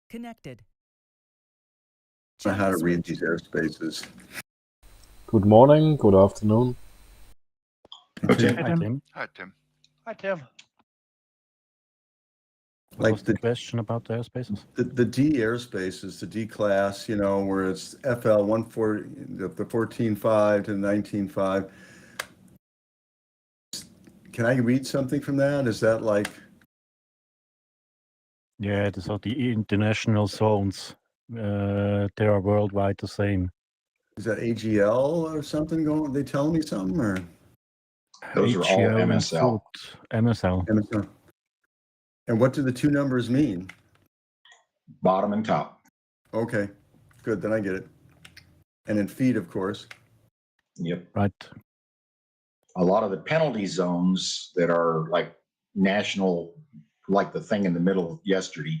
Connected. I know how to read these airspaces. Good morning, good afternoon. Hi, Tim. Hi, Tim. Hi, Tim. Hi, Tim. What Like was the question about the airspaces? The D airspaces, the D class, you know, where it's FL 14, the 14.5 to 19.5. Can I read something from that? Is that like? Yeah, these are the international zones. They are worldwide the same. Is that AGL or something going? They telling me something or? Those are all HGL and MSL. MSL. And what do the two numbers mean? Bottom and top. Okay, good. Then I get it. And in feet, of course. Yep. Right. A lot of the penalty zones that are like national, like the thing in the middle yesterday,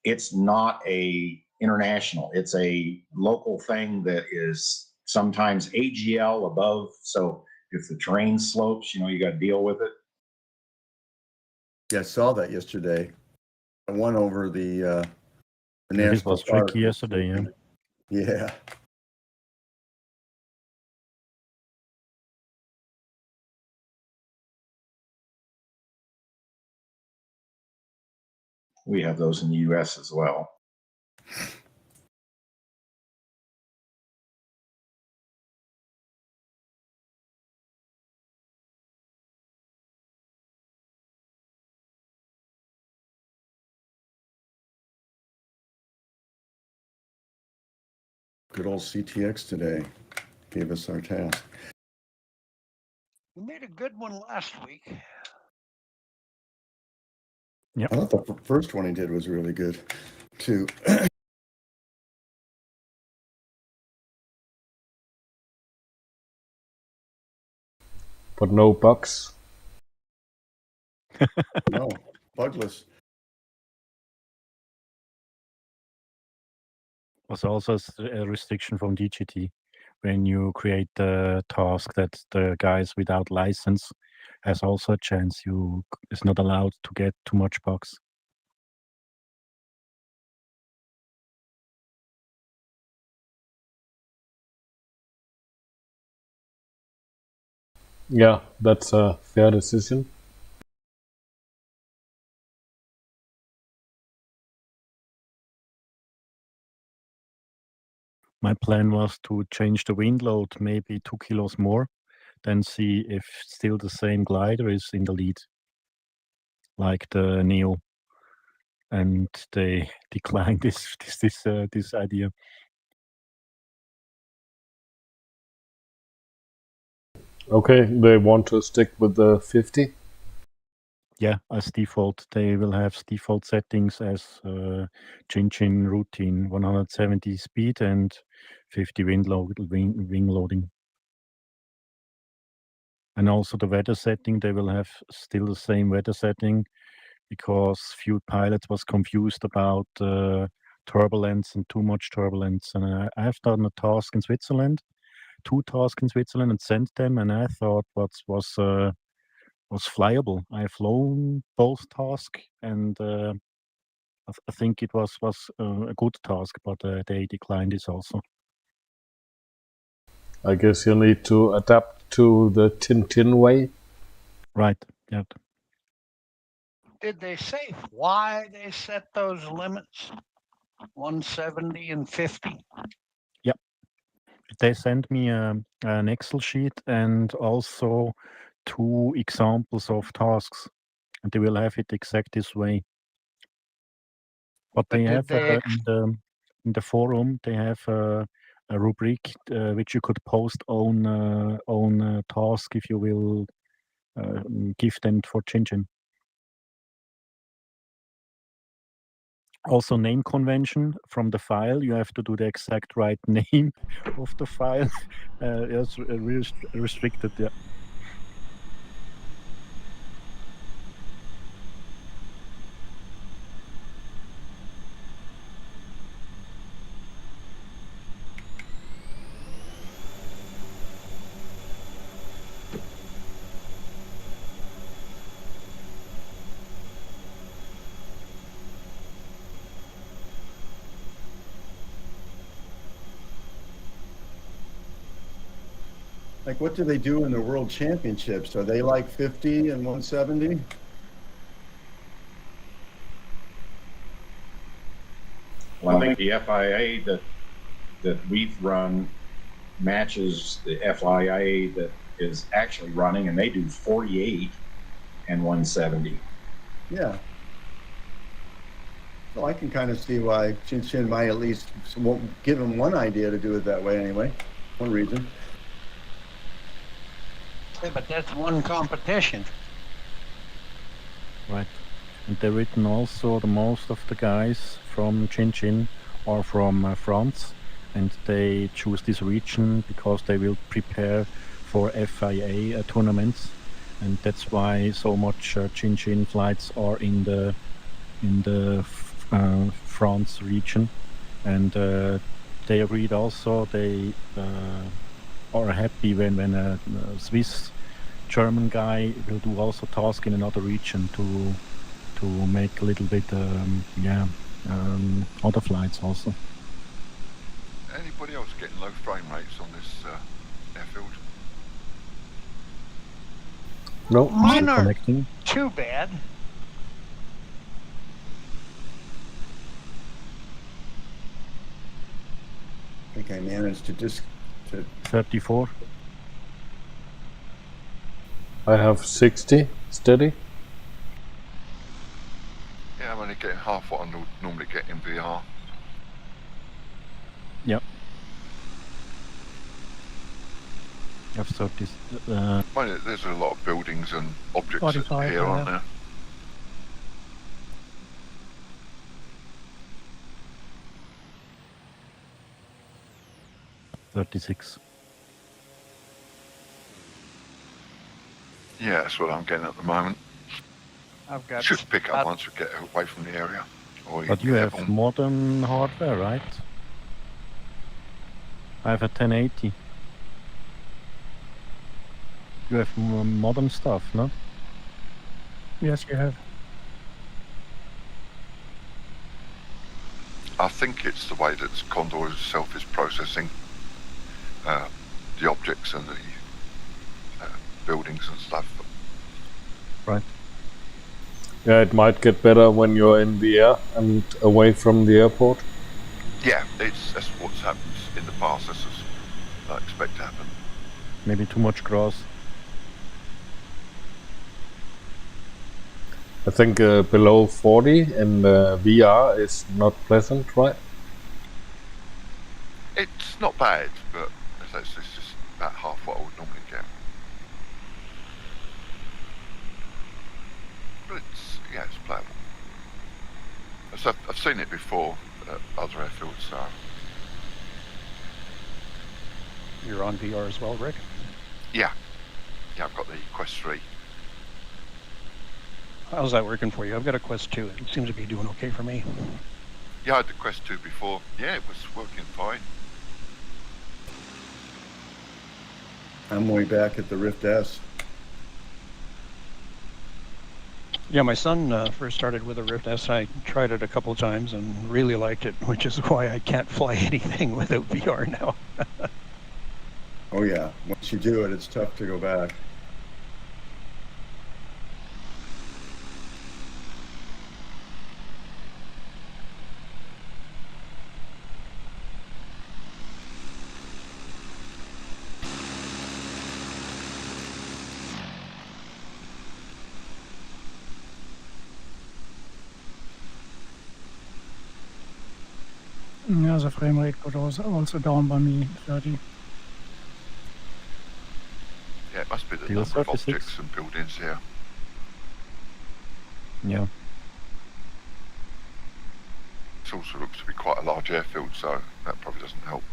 it's not a international. It's a local thing that is sometimes AGL above. So if the terrain slopes, you know, you got to deal with it. Yeah, I saw that yesterday. I won over the national. This was tricky yesterday, yeah. Yeah. We have those in the US as well. Good old CTX today gave us our task. We made a good one last week. Yep. I thought the first one he did was really good too. But no bugs. No, bugless. Was also a restriction from DGT when you create a task that the guys without license has also a chance. You is not allowed to get too much bugs. Yeah, that's a fair decision. My plan was to change the wind load maybe 2 kilos more, then see if still the same glider is in the lead, like the Neo. And they declined this idea. Okay, they want to stick with the 50? Yeah, as default, they will have default settings as Tchin Tchin routine, 170 speed and 50 wing loading. And also the weather setting, they will have still the same weather setting because few pilots was confused about turbulence and too much turbulence. And I have done a task in Switzerland, 2 tasks in Switzerland and sent them, and I thought what was flyable. I flown both tasks, and I think it was a good task, but they declined this also. I guess you need to adapt to the Tchin Tchin way. Right, yeah. Did they say why they set those limits? 170 and 50? Yep. They sent me an Excel sheet and also 2 examples of tasks, and they will have it exact this way. But they have in the forum, they have a rubric which you could post own task if you will give them for Tchin Tchin. Also name convention from the file. You have to do the exact right name of the file. It's restricted, yeah. Like, what do they do in the World Championships? Are they like 50 and 170? Well, I think the FIA that we've run matches the FIA that is actually running, and they do 48 and 170. Yeah. So I can kind of see why Tchin Tchin might at least give him one idea to do it that way anyway. One reason. Yeah, but that's one competition. Right. And they've written also the most of the guys from Tchin Tchin are from France, and they choose this region because they will prepare for FIA tournaments, and that's why so much Tchin Tchin flights are in the France region. And they agreed also they are happy when a Swiss German guy will do also task in another region to make a little bit other flights also. Anybody else getting low frame rates on this airfield? No. Mine Still aren't connecting. too bad. I think I managed to 34. I have 60 steady. Yeah, I'm only getting half what I normally get in VR. Yep. I have 30. Mind, there's a lot of buildings and objects 45, here, aren't yeah. there? $36. Yeah, that's what I'm getting at the moment. I've got Should pick up about- once we get away from the area. Or But you can have on- modern hardware, right? I have a 1080. You have modern stuff, no? Yes, you have. I think it's the way that Condor itself is processing the objects and the buildings and stuff. Right. Yeah, it might get better when you're in the air and away from the airport. Yeah, that's what's happened in the past. That's what I expect to happen. Maybe too much grass. I think below 40 in VR is not pleasant, right? It's not bad, but it's just about half what I would normally get. But it's playable. So I've seen it before at other airfields, so You're on VR as well, Rick? yeah, I've got the Quest 3. How's that working for you? I've got a Quest 2. It seems to be doing okay for me. Yeah, I had the Quest 2 before. Yeah, it was working fine. I'm way back at the Rift S. Yeah, my son first started with a Rift S. I tried it a couple times and really liked it, which is why I can't fly anything without VR now. Oh yeah, once you do it, it's tough to go back. Yeah, the frame rate got also down by me, 30. Yeah, it must be the Still number of 36. objects and buildings here. Yeah. It also looks to be quite a large airfield, so that probably doesn't help.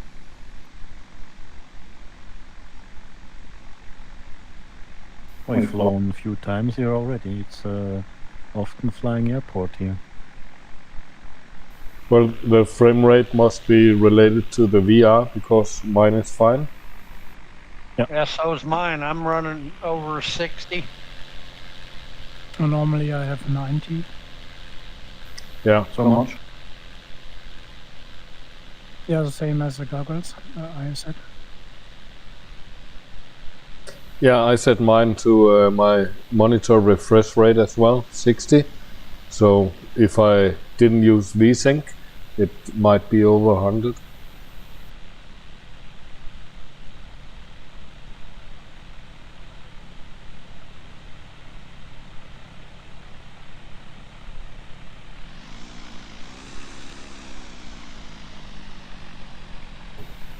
We've flown a few times here already. It's often flying airport here. Well, the frame rate must be related to the VR because mine is fine. Yeah, so's mine. I'm running over 60. And normally I have 90. Yeah, So much? Yeah, the same as the goggles, I said. Yeah, I set mine to my monitor refresh rate as well, 60. So if I didn't use VSync, it might be over 100.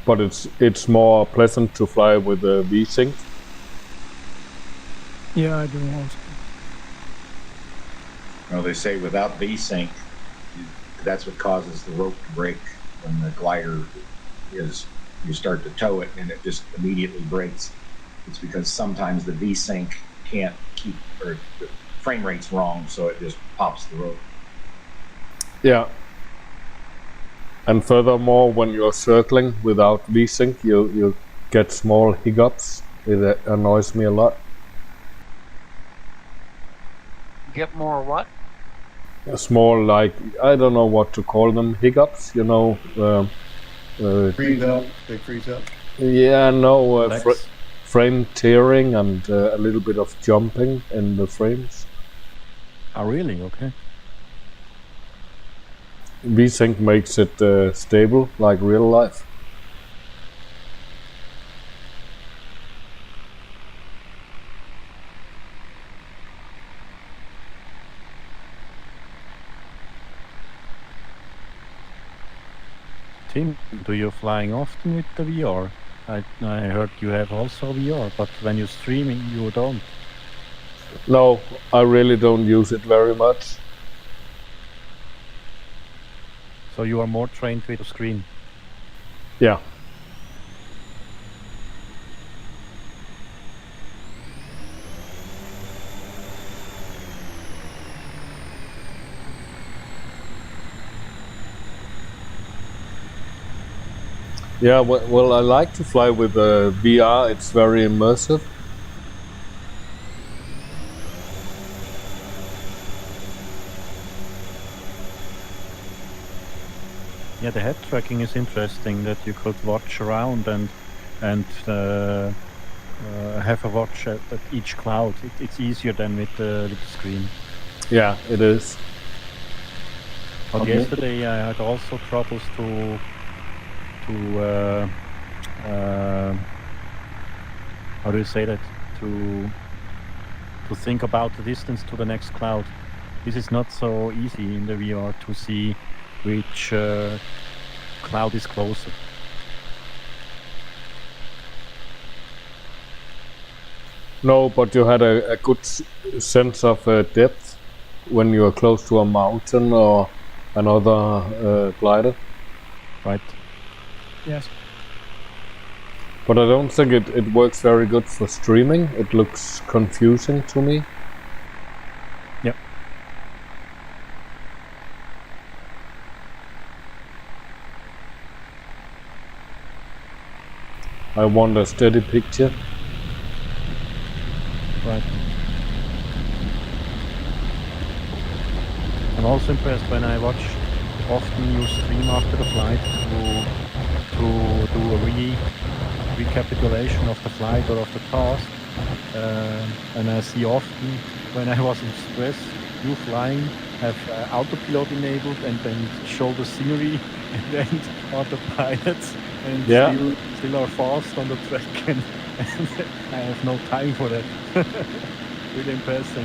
But it's more pleasant to fly with a VSync. Yeah, I do also. Well, they say without VSync, that's what causes the rope to break when the glider is, you start to tow it and it just immediately breaks. It's because sometimes the VSync can't keep, or the frame rate's wrong, so it just pops the rope. Yeah. And furthermore, when you're circling without VSync, you get small hiccups. It annoys me a lot. Get more what? Small, like, I don't know what to call them, hiccups, you know. Freeze up. They freeze up. Yeah, no, Legs. frame tearing and a little bit of jumping in the frames. Oh, really? Okay. VSync makes it stable, like real life. Tim, do you flying often with the VR? I heard you have also VR, but when you're streaming, you don't. No, I really don't use it very much. So you are more trained with the screen. Yeah. Yeah, well, I like to fly with VR. It's very immersive. Yeah, the head tracking is interesting. That you could watch around and have a watch at each cloud. It's easier than with the screen. Yeah, it is. But Okay. yesterday I had also troubles to how do you say that? To think about the distance to the next cloud. This is not so easy in the VR to see which cloud is closer. No, but you had a good sense of depth when you are close to a mountain or another glider. Right. Yes. But I don't think it works very good for streaming. It looks confusing to me. Yep. I want a steady picture. Right. I'm also impressed when I watch often you stream after the flight to do a recapitulation of the flight or of the task. And I see often when I was in stress, you flying have autopilot enabled and then show the scenery and then autopilots and Yeah. still are fast on the track and I have no time for that. Really impressive.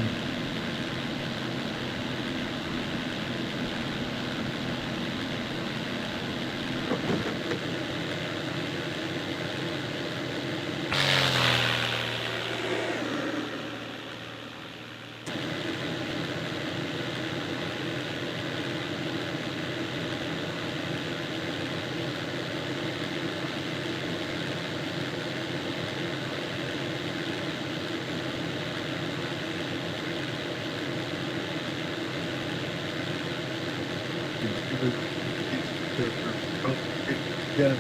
Yeah.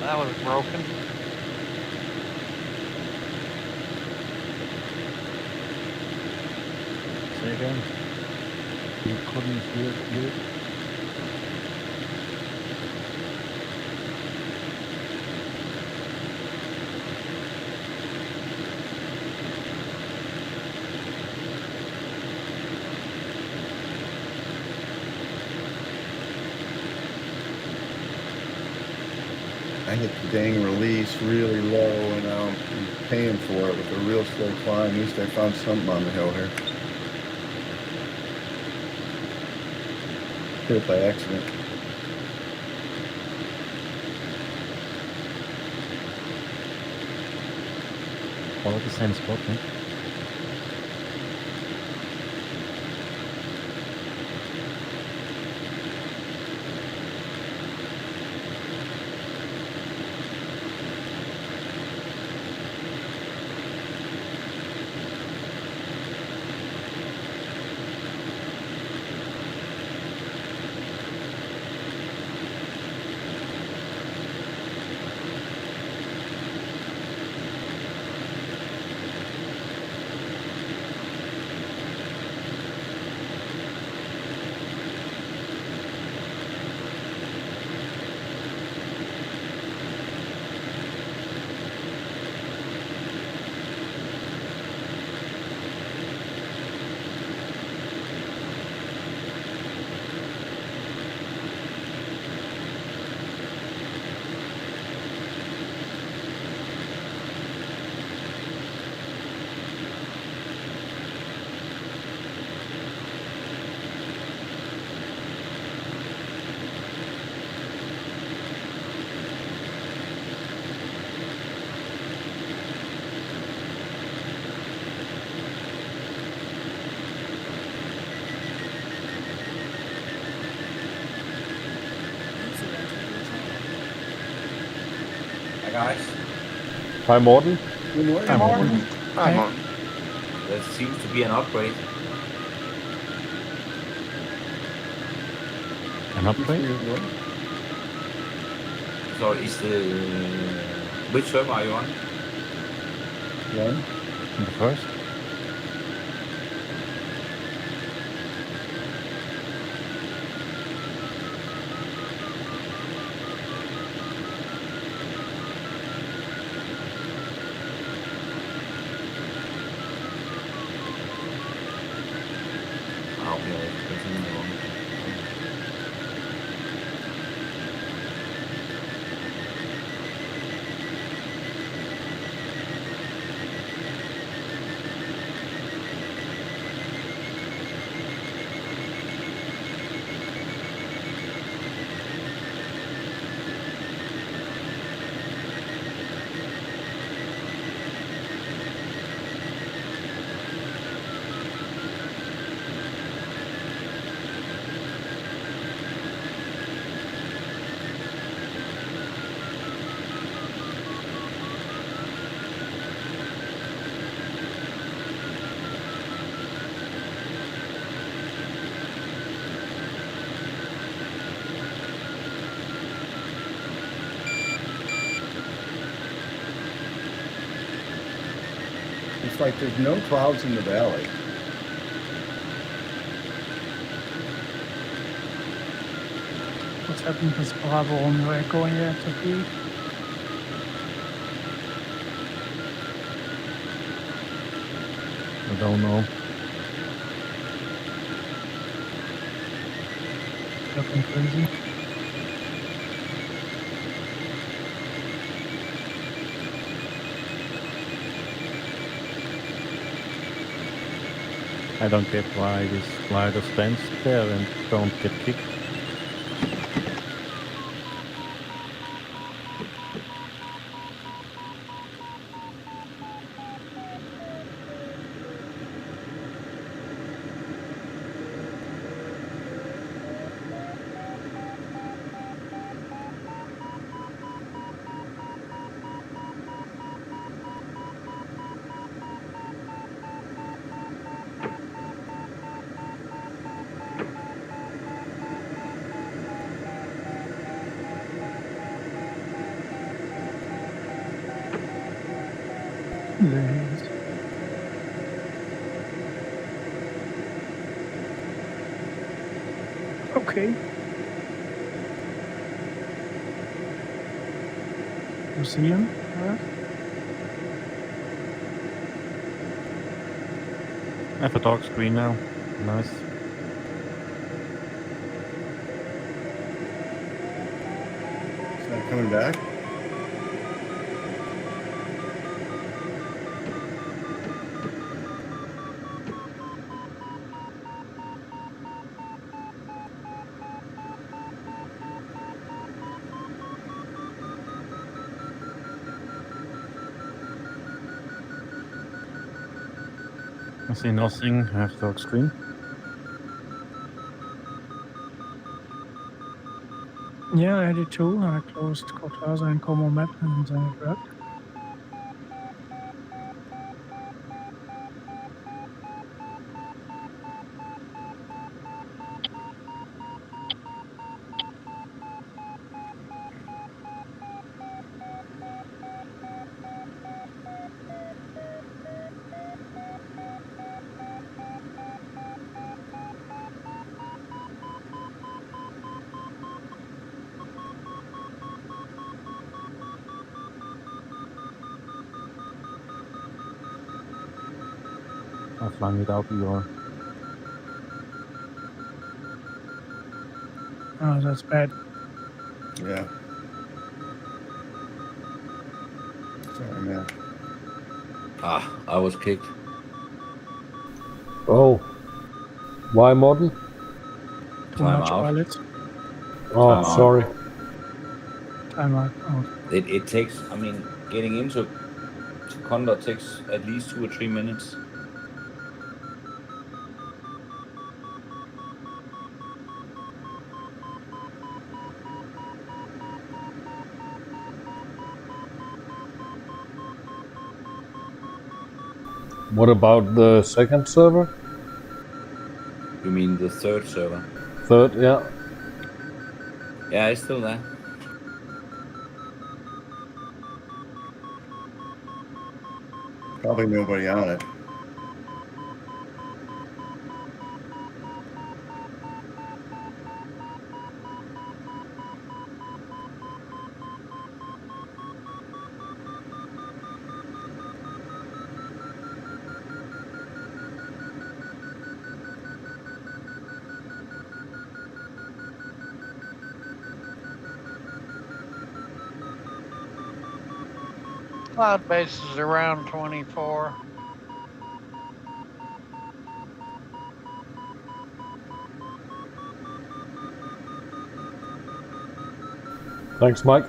That was broken. Say again. You couldn't hear it. I hit the dang release really low, and now I'm paying for it with a real slow climb. At least I found something on the hill here. Hit it by accident. All at the same spot, huh? Hi guys, Hi, Morten. Good morning. I'm Morten. Morten. I'm Hey. on. there seems to be an upgrade. An upgrade? So is the which server are you on? One. The first? Okay, continue on. It's like there's no clouds in the valley. What's happened with Bravo on the echo here to be? I don't know. Looking crazy. I don't get why this glider stands there and don't get kicked. There he is. Okay. You see him? Yeah. I have a dark screen now. Nice. It's not coming back. I see nothing. I have dark screen. Yeah, I did too. I closed Cortázar and Como Map and then it worked. I'm flying without VR. Oh, that's bad. Yeah. Sorry, man. Ah, I was kicked. Oh. Why, Morten? Too Time much out. pilots. Oh, Time out. sorry. Timeout. Out. It takes, I mean, getting into Condor takes at least 2 or 3 minutes. What about the second server? You mean the third server? Third, yeah. Yeah, it's still there. Probably nobody on it. Cloud base is around 24. Thanks, Mike.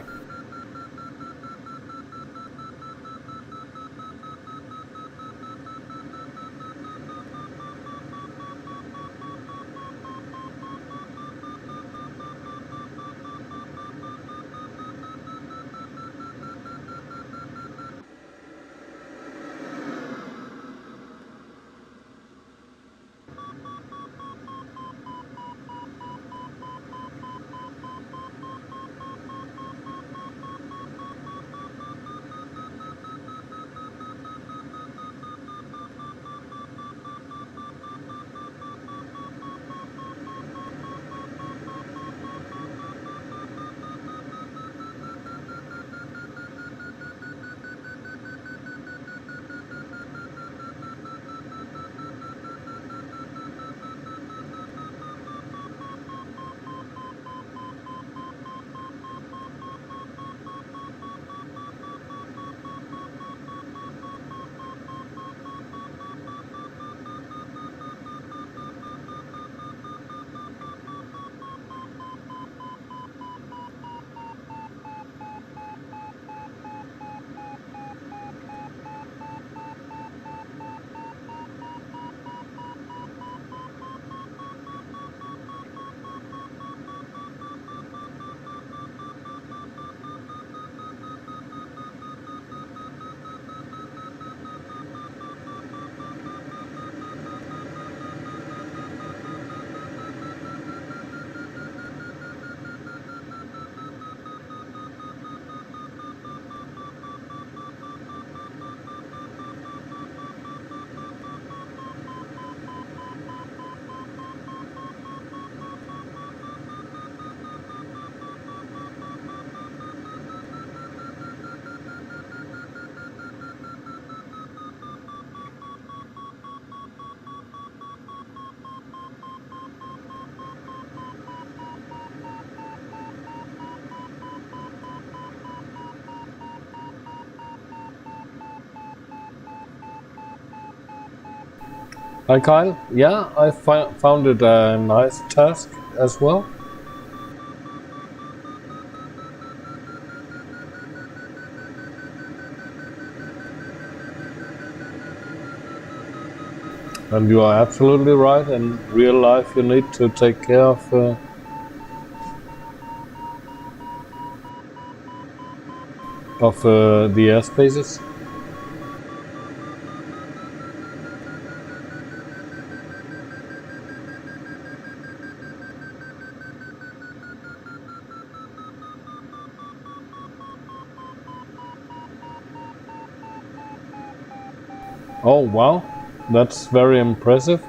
Hi, Kyle. Yeah, I found it a nice task as well. And you are absolutely right. In real life, you need to take care of the airspaces. Oh wow, that's very impressive.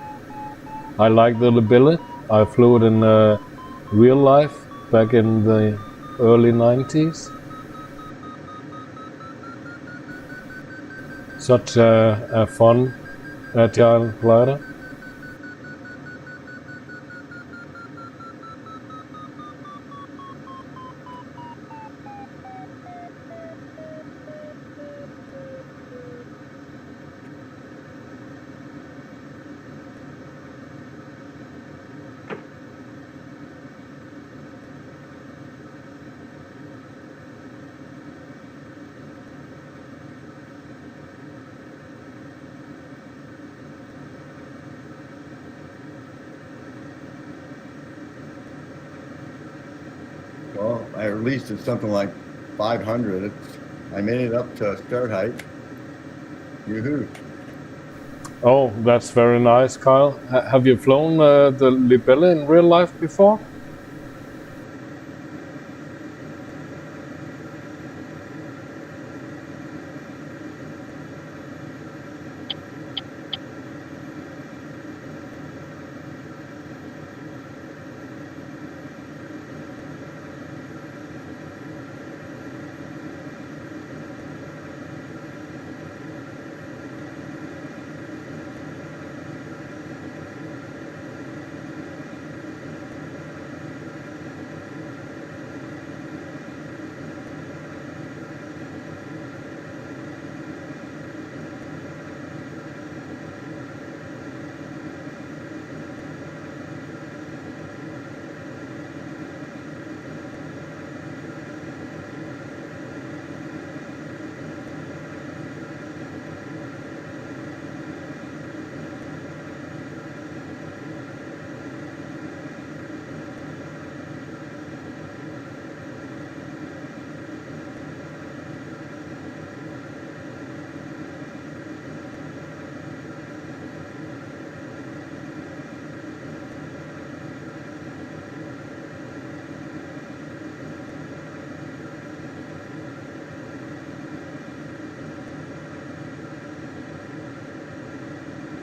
I like the Libelle. I flew it in real life back in the early 90s. Such a fun, agile glider. Well, I released at something like 500. I made it up to start height. Yoo-hoo. Oh, that's very nice, Kyle. Have you flown the Libelle in real life before?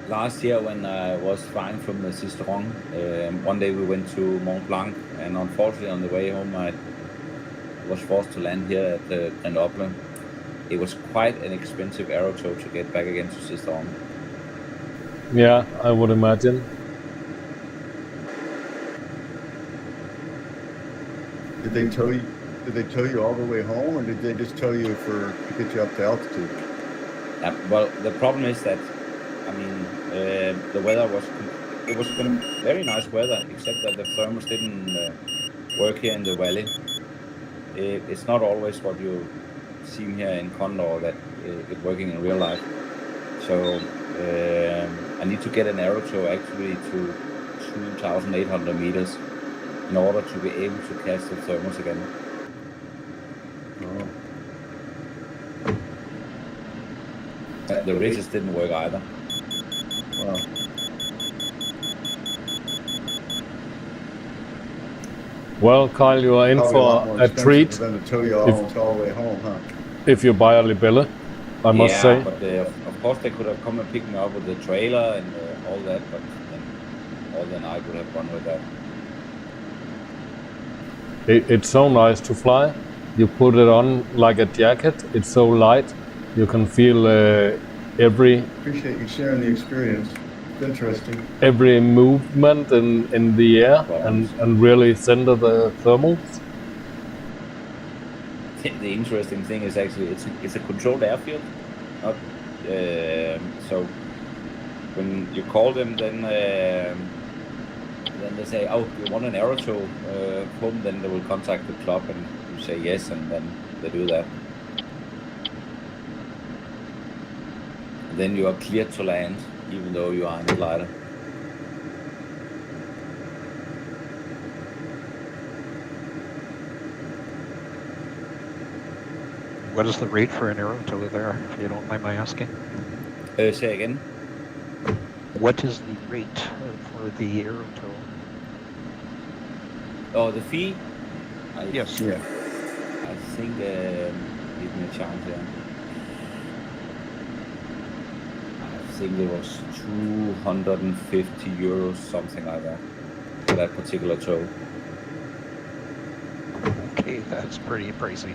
Last year when I was flying from the Cistron, one day we went to Mont Blanc, and unfortunately on the way home I was forced to land here at Grenoble. It was quite an expensive aero tow to get back again to Cistron. Yeah, I would imagine. Did they tow you? Did they tow you all the way home, or did they just tow you to get you up to altitude? Well, the problem is that, I mean, the weather was very nice weather, except that the thermals didn't work here in the valley. It's not always what you see here in Condor that it's working in real life. So I need to get an aero tow actually to 2,800 meters in order to be able to catch the thermals again. Oh. The ridges didn't work either. Wow. Well, Kyle, you are in Probably lot for more a expensive treat for them to tow you almost all the way home, huh? if you buy a Libelle, I must say. But of course they could have come and picked me up with the trailer and all that, but then I could have gone with that. It's so nice to fly. You put it on like a jacket. It's so light. You can feel Appreciate you sharing the experience. It's interesting. every movement in the air and really center the thermals. The interesting thing is actually it's a controlled airfield. Not, so when you call them, then they say, oh, you want an aero tow home, then they will contact the club and you say yes, and then they do that. Then you are cleared to land. even though you are in the glider. What is the rate for an aero tow there, if you don't mind my asking? Say again. What is the rate for the aero tow? Oh, the fee? Yes. Yeah. I think, give me a chance here. I think it was 250 euros, something like that, for that particular tow. Okay, that's pretty pricey.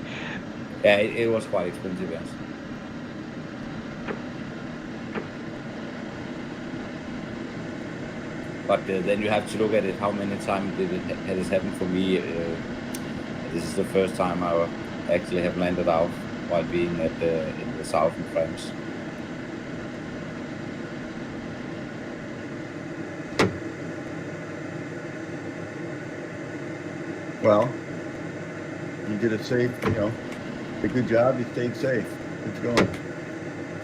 Yeah, it was quite expensive, yes. But then you have to look at it. How many times had this happened for me? This is the first time I actually have landed out while being in the south of France. Well, you did a safe, a good job. You stayed safe. It's going.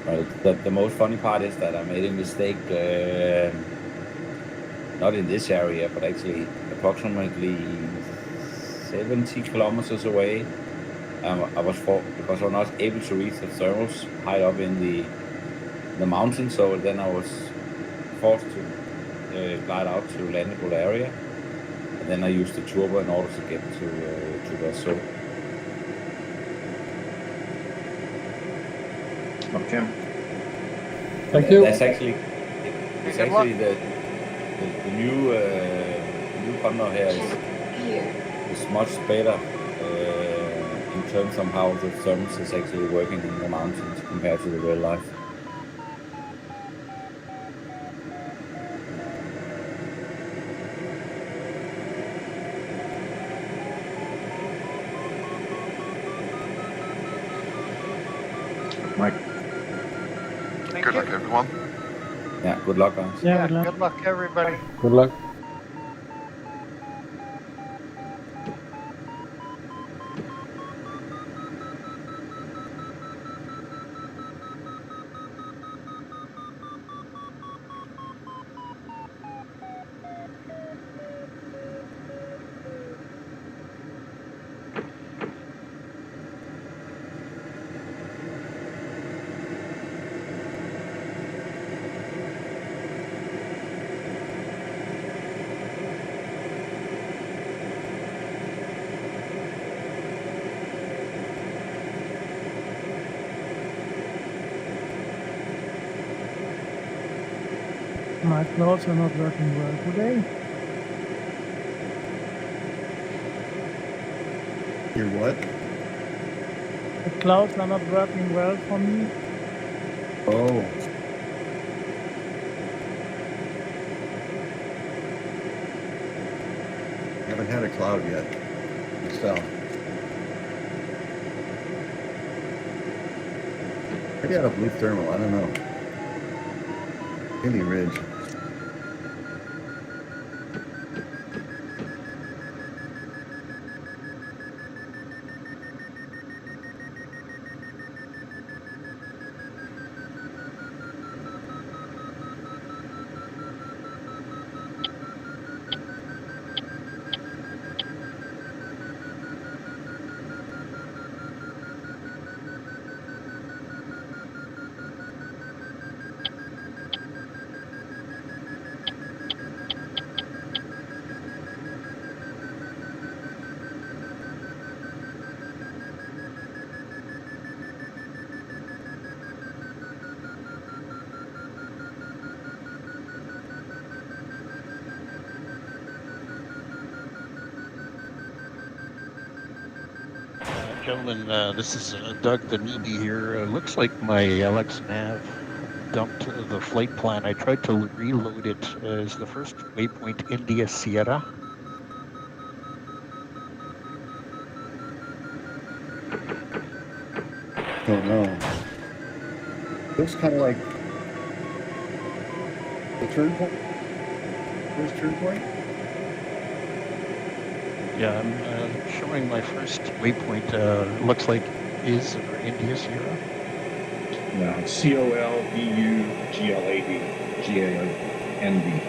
Well, the most funny part is that I made a mistake, not in this area, but actually approximately 70 kilometers away. Because I was not able to reach the thermals high up in the mountain, so then I was forced to glide out to landable area, and then I used the turbo in order to get to the zone. Okay. Thank you. That's actually Good luck. the new Condor here is much better in terms of how the thermals is actually working in the mountains compared to the real life. Mike. Thank Good you. luck, everyone. Yeah, good luck, guys. Yeah, Yeah, good luck, everybody. Good luck. My clouds are not working well today. Your what? The clouds are not working well for me. Oh. Haven't had a cloud yet. So. Maybe I had a blue thermal. I don't know. Any ridge. Gentlemen, this is Doug, the newbie here. Looks like my LX nav dumped the flight plan. I tried to reload it. Is the first waypoint India Sierra? Don't know. Looks kind of like the turn point. First turn point? Yeah, I'm showing my first waypoint. Looks like is or India Sierra. No, COLBUGLAD, GAND.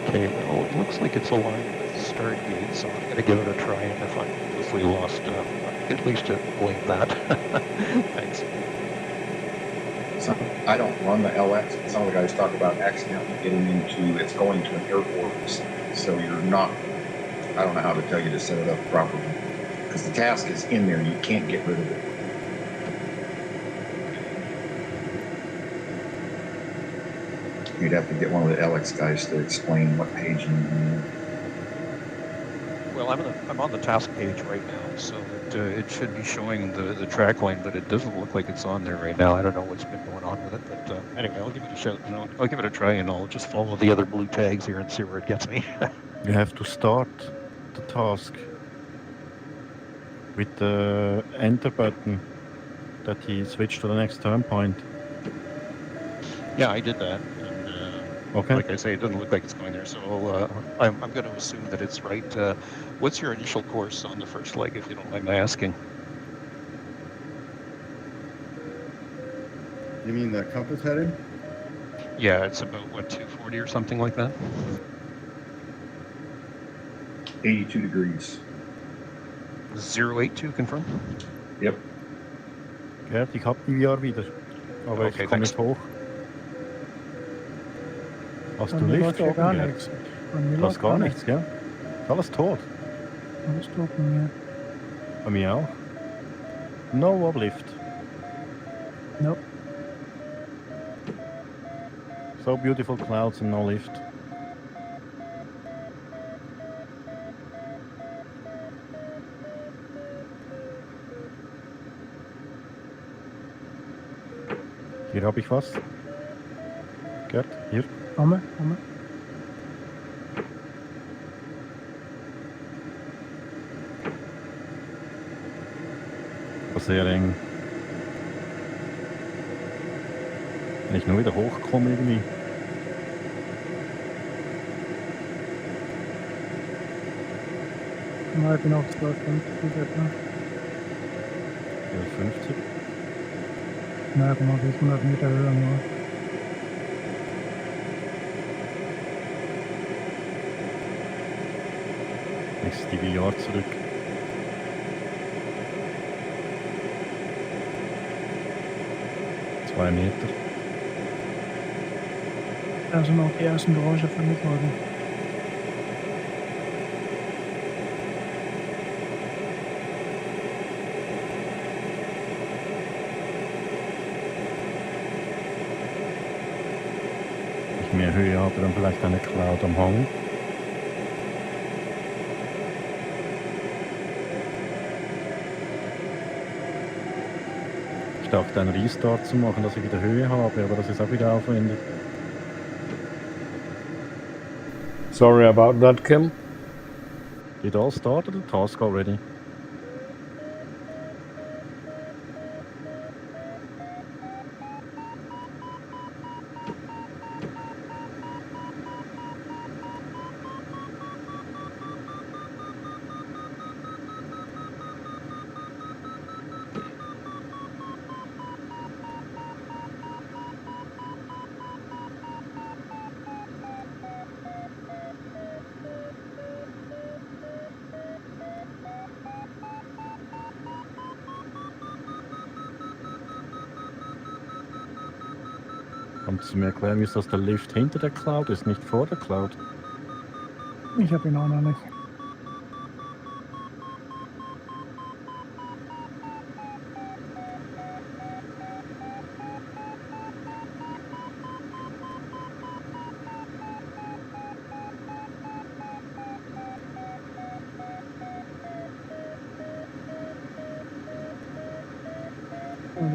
Okay, well, it looks like it's aligned with the start gate, so I'm going to give it a try, and if I'm hopefully lost, at least to blame that. Thanks. So I don't run the LX, but some of the guys talk about accidentally getting into, it's going to an airport. So you're not, I don't know how to tell you to set it up properly. Because the task is in there, you can't get rid of it. You'd have to get one of the LX guys to explain what page you're on. Well, I'm on the task page right now, so it should be showing the track line, but it doesn't look like it's on there right now. I don't know what's been going on with it, but anyway, I'll give it a shot. No, I'll give it a try, and I'll just follow the other blue tags here and see where it gets me. You have to start the task with the enter button that he switched to the next turn point. Yeah, I did that. Okay. Like I say, it doesn't look like it's going there, so I'm going to assume that it's right. What's your initial course on the first leg, if you don't mind my asking? You mean the compass heading? Yeah, it's about, what, 240 or something like that? 82 degrees. 082, confirm? Yep. Gerd, ich hab die VR wieder. Aber Okay, ich komme thanks. nicht hoch. Hast Bei du mir Lift läuft ja gar oben, Gerd? nichts. Bei mir Du läuft hast gar nichts, gell? Ist alles tot. Alles tot bei mir. Bei mir auch. No uplift. Nope. So beautiful clouds and no lift. Hier habe ich was. Gerd, hier. Komme. Das ist sehr eng. Wenn ich nur wieder hochkomme irgendwie. Ja, ich bin auf 1250 etwa. 50. Na, genau, die ist 100 Meter höher nur. Jetzt die VR zurück. Zwei Meter. Da sind auch die ersten Geräusche vermittelt worden. Nicht mehr Höhe, aber dann vielleicht eine Cloud am Hang. Ich dachte, einen Restart zu machen, dass ich wieder Höhe habe, aber das ist auch wieder aufwendig. Sorry about that, Kim. Did all started the task already? Kannst du mir erklären, wieso das der Lift hinter der Cloud ist, nicht vor der Cloud? Ich habe ihn auch noch nicht.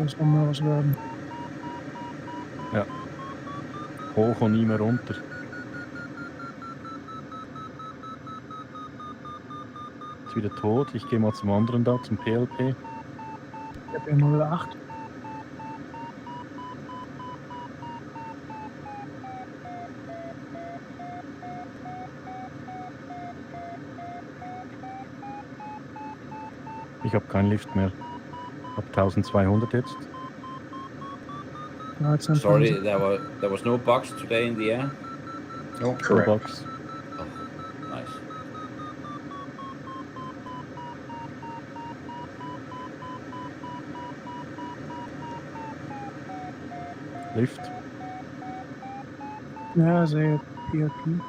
Das soll mal was werden. Ja. Hoch und nie mehr runter. Ist wieder tot. Ich gehe mal zum anderen da, zum PLP. Ich habe hier 08. Ich habe keinen Lift mehr. Ab 1200 jetzt. 13. Sorry, there was no box today in the air. Nope. Correct. Box. Oh, nice. Lift. Ja, sehe PLP.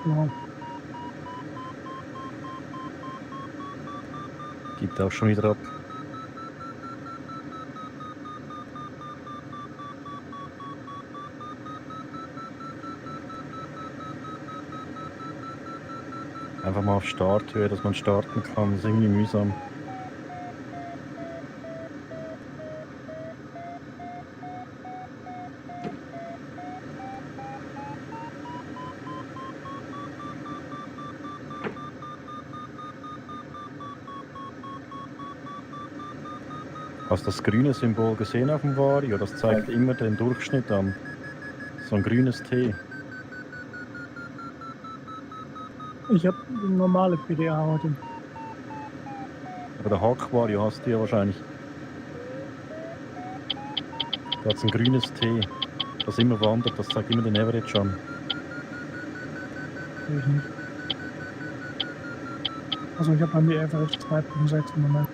Wow. Gibt auch schon wieder ab. Einfach mal auf Starthöhe, dass man starten kann. Das ist irgendwie mühsam. Hast du das grüne Symbol gesehen auf dem Vario? Das zeigt immer den Durchschnitt an. So ein grünes T. Ich habe eine normale PDA heute. Aber der Hack-Vario hast du ja wahrscheinlich. Da hat ein grünes T, das immer wandert. Das zeigt immer den Average an. Sehe ich nicht. Also ich habe bei mir Average 2.6 im Moment.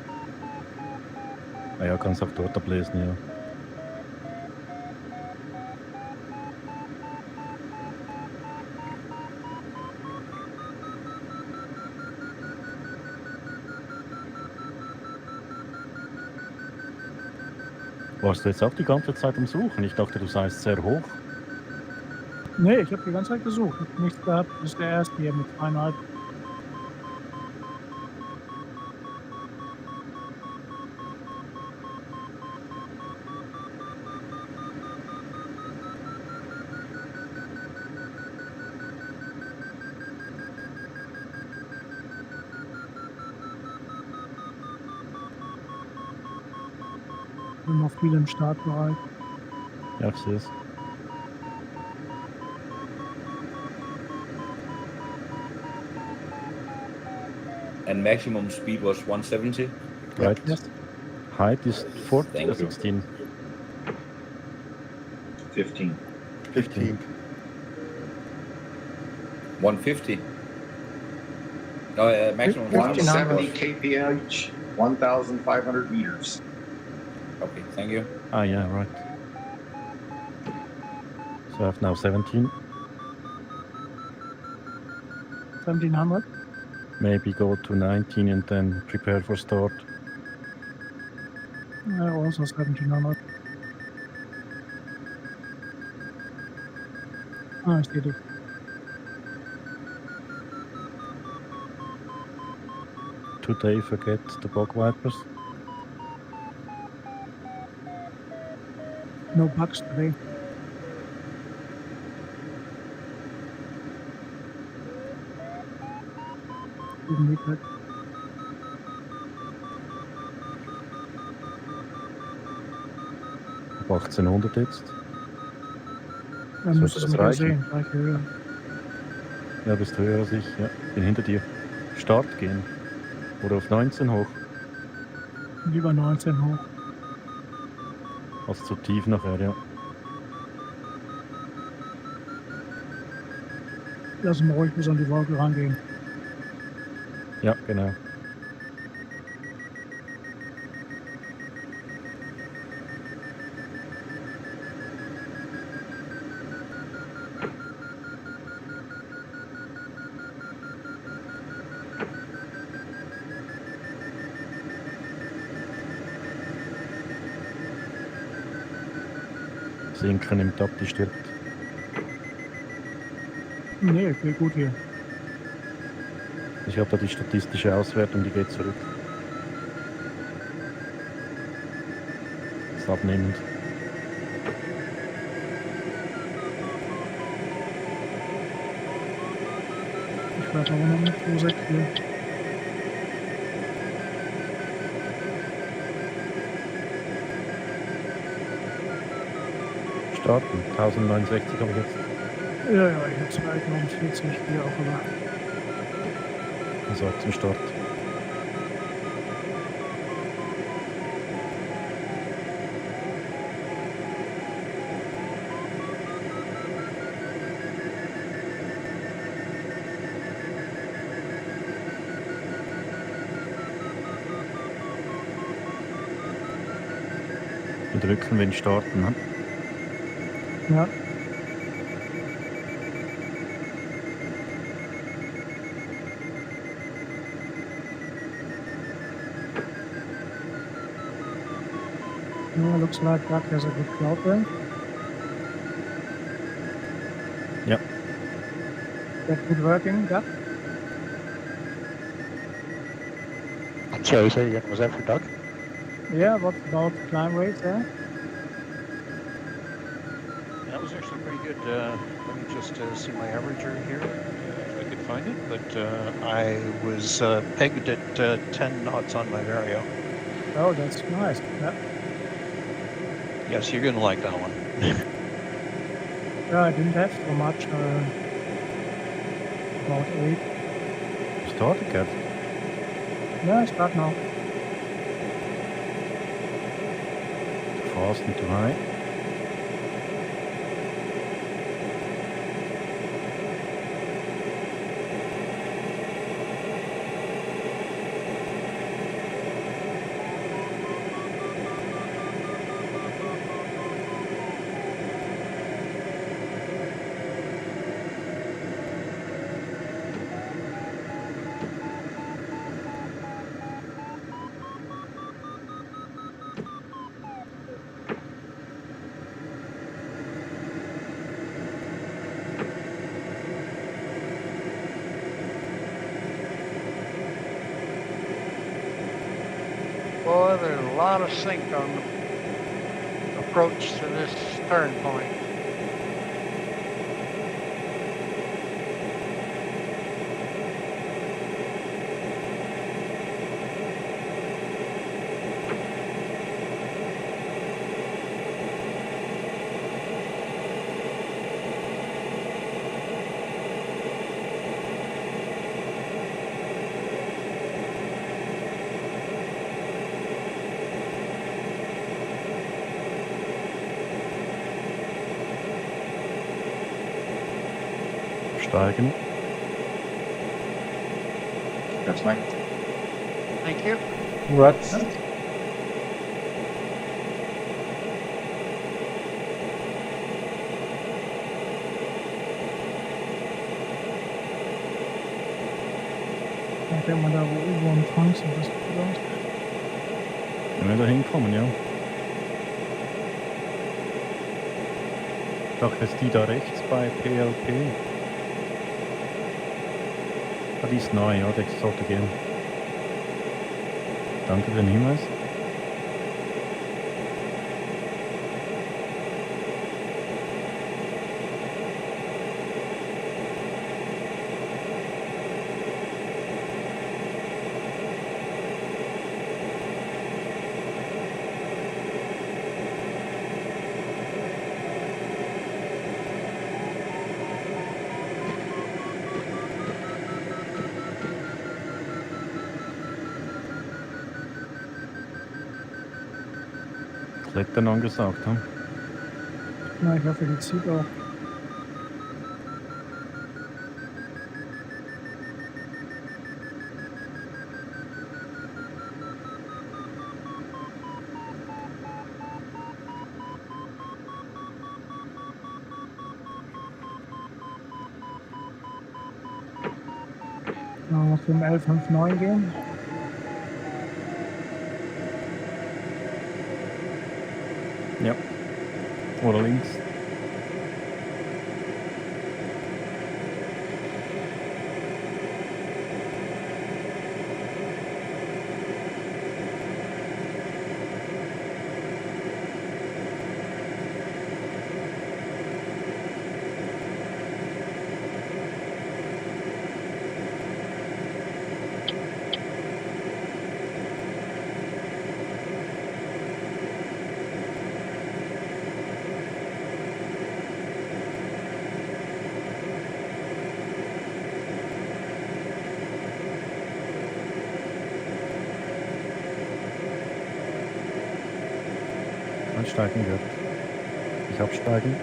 Ah ja, kannst auch dort ablesen, ja. Warst du jetzt auch die ganze Zeit am Suchen? Ich dachte, du seist sehr hoch. Nee, ich habe die ganze Zeit gesucht. Ich habe nichts gehabt. Das ist der erste hier mit 2,5. Ich bin noch viel im Startbereich. Ja, ich sehe es. And maximum speed was 170. Right. Yes. Height ist 14 Thank or you. 16. 15. 15. 150. No, maximum 170 was- kph, 1,500 meters. Okay, thank you. Ah, yeah, right. So I have now 17. 1700. Maybe go to 19 and then prepare for start. Also 1700. Ah, ich sehe dich. Today forget the bug wipers. No bugs today. Didn't need that. Ab 1800 jetzt. Dann Sollte müsstest du das mich ja reichen? sehen. Gleich höher. Ja, bist höher als ich. Ja, bin hinter dir. Start gehen. Oder auf 19 hoch. Lieber 19 hoch. Als zu tief nachher, ja. Lass ihn ruhig bis an die Wolke rangehen. Ja, genau. Sinken nimmt ab, die stirbt. Nee, ich bin gut hier. Ich habe da die statistische Auswertung, die geht zurück. ist abnehmend. Ich werde aber noch mit Musik hier. Starten. 1069 habe ich jetzt. Ja, ich habe 249, wie auch immer. Also zum Start. Drücken, wenn starten. Ne? Ja. Yeah, looks like Doug has a good cloud bank. Yep. That good working, Doug? I'm sorry, say again, was that for Doug? Yeah, what about climb rate there? That was actually pretty good. Let me just see my averager here, if I could find it. But I was pegged at 10 knots on my vario. Oh, that's nice. Yeah. Yes, you're going to like that one. Yeah, I didn't have so much. About 8. Start again. Yeah, I start now. Too fast and too high. Boy, there's a lot of sink on the approach to this turn point. Steigen. That's Mike. Thank you. Congrats. Ich denke mal, da wo Uwe und Frank sind, das sieht gut aus. Wenn wir da hinkommen, ja. Ich dachte, ist die da rechts bei PLP? Ah, die ist neu, ja, der sollte gehen. Danke für den Hinweis. Klettern angesagt, hm? Na, ich hoffe, die zieht auch. Auf dem L59 gehen. Ja. Oder links. Einsteigen wird. Ich absteigen.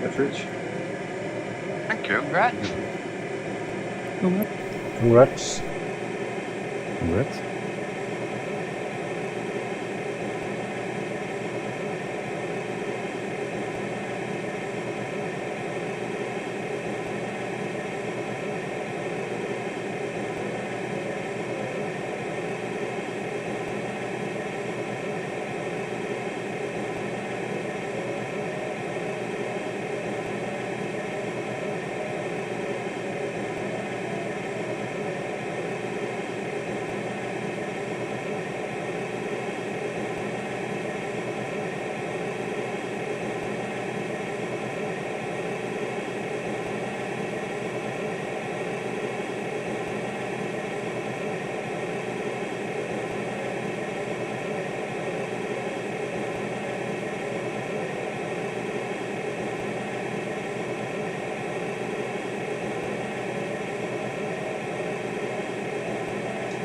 That's Rich. Thank you. Congrats. Congrats. Congrats.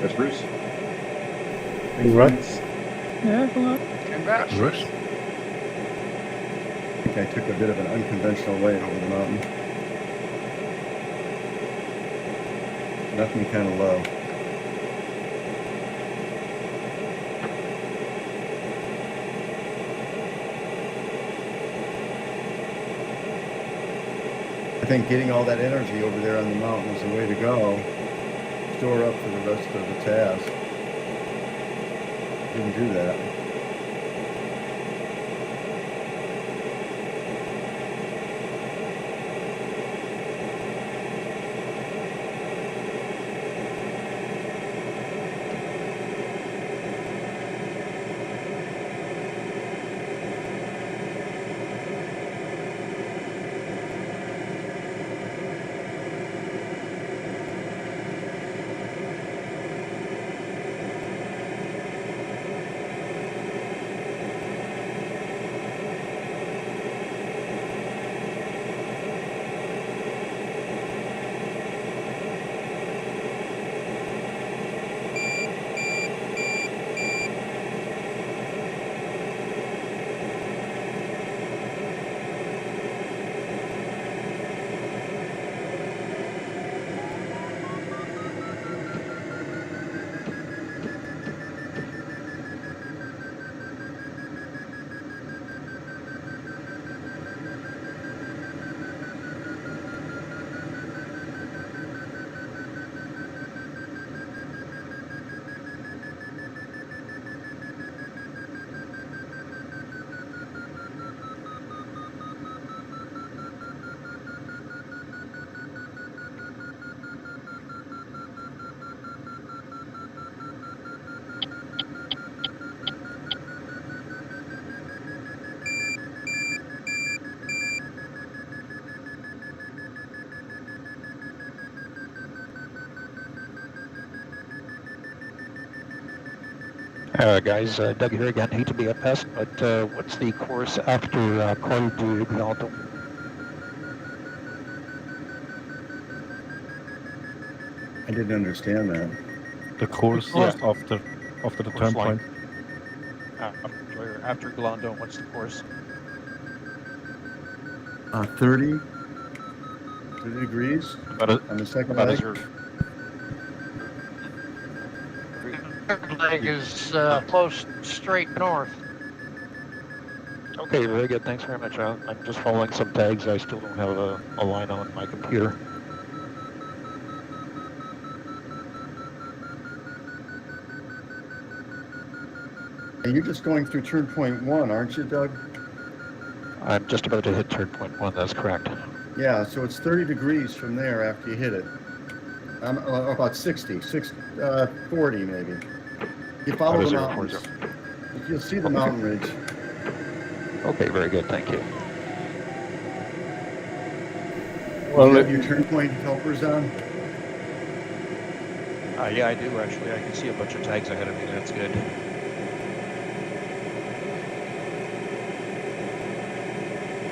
That's Bruce. Congrats. Yeah, good luck. Congrats. Bruce. I think I took a bit of an unconventional way over the mountain. Left me kind of low. I think getting all that energy over there on the mountain is the way to go. Store up for the rest of the task. Didn't do that. Guys, Doug here again. Hate to be a pest, but what's the course after Col du Glandon? I didn't understand that. The course Yeah. after the Course turn line. point. After Glandon, what's the course? 30 degrees About a, on the second about leg. a zero. Third leg is close straight north. Okay, very good. Thanks very much. I'm just following some tags. I still don't have a line on my computer. And you're just going through turn point 1, aren't you, Doug? I'm just about to hit turn point 1, that's correct. Yeah, so it's 30 degrees from there after you hit it. About 40 maybe. You follow the 5040. mountains. You'll see the mountain ridge. Okay, very good, thank you. Well, Do you have your turn point helpers on? Yeah, I do actually. I can see a bunch of tags ahead of me. That's good.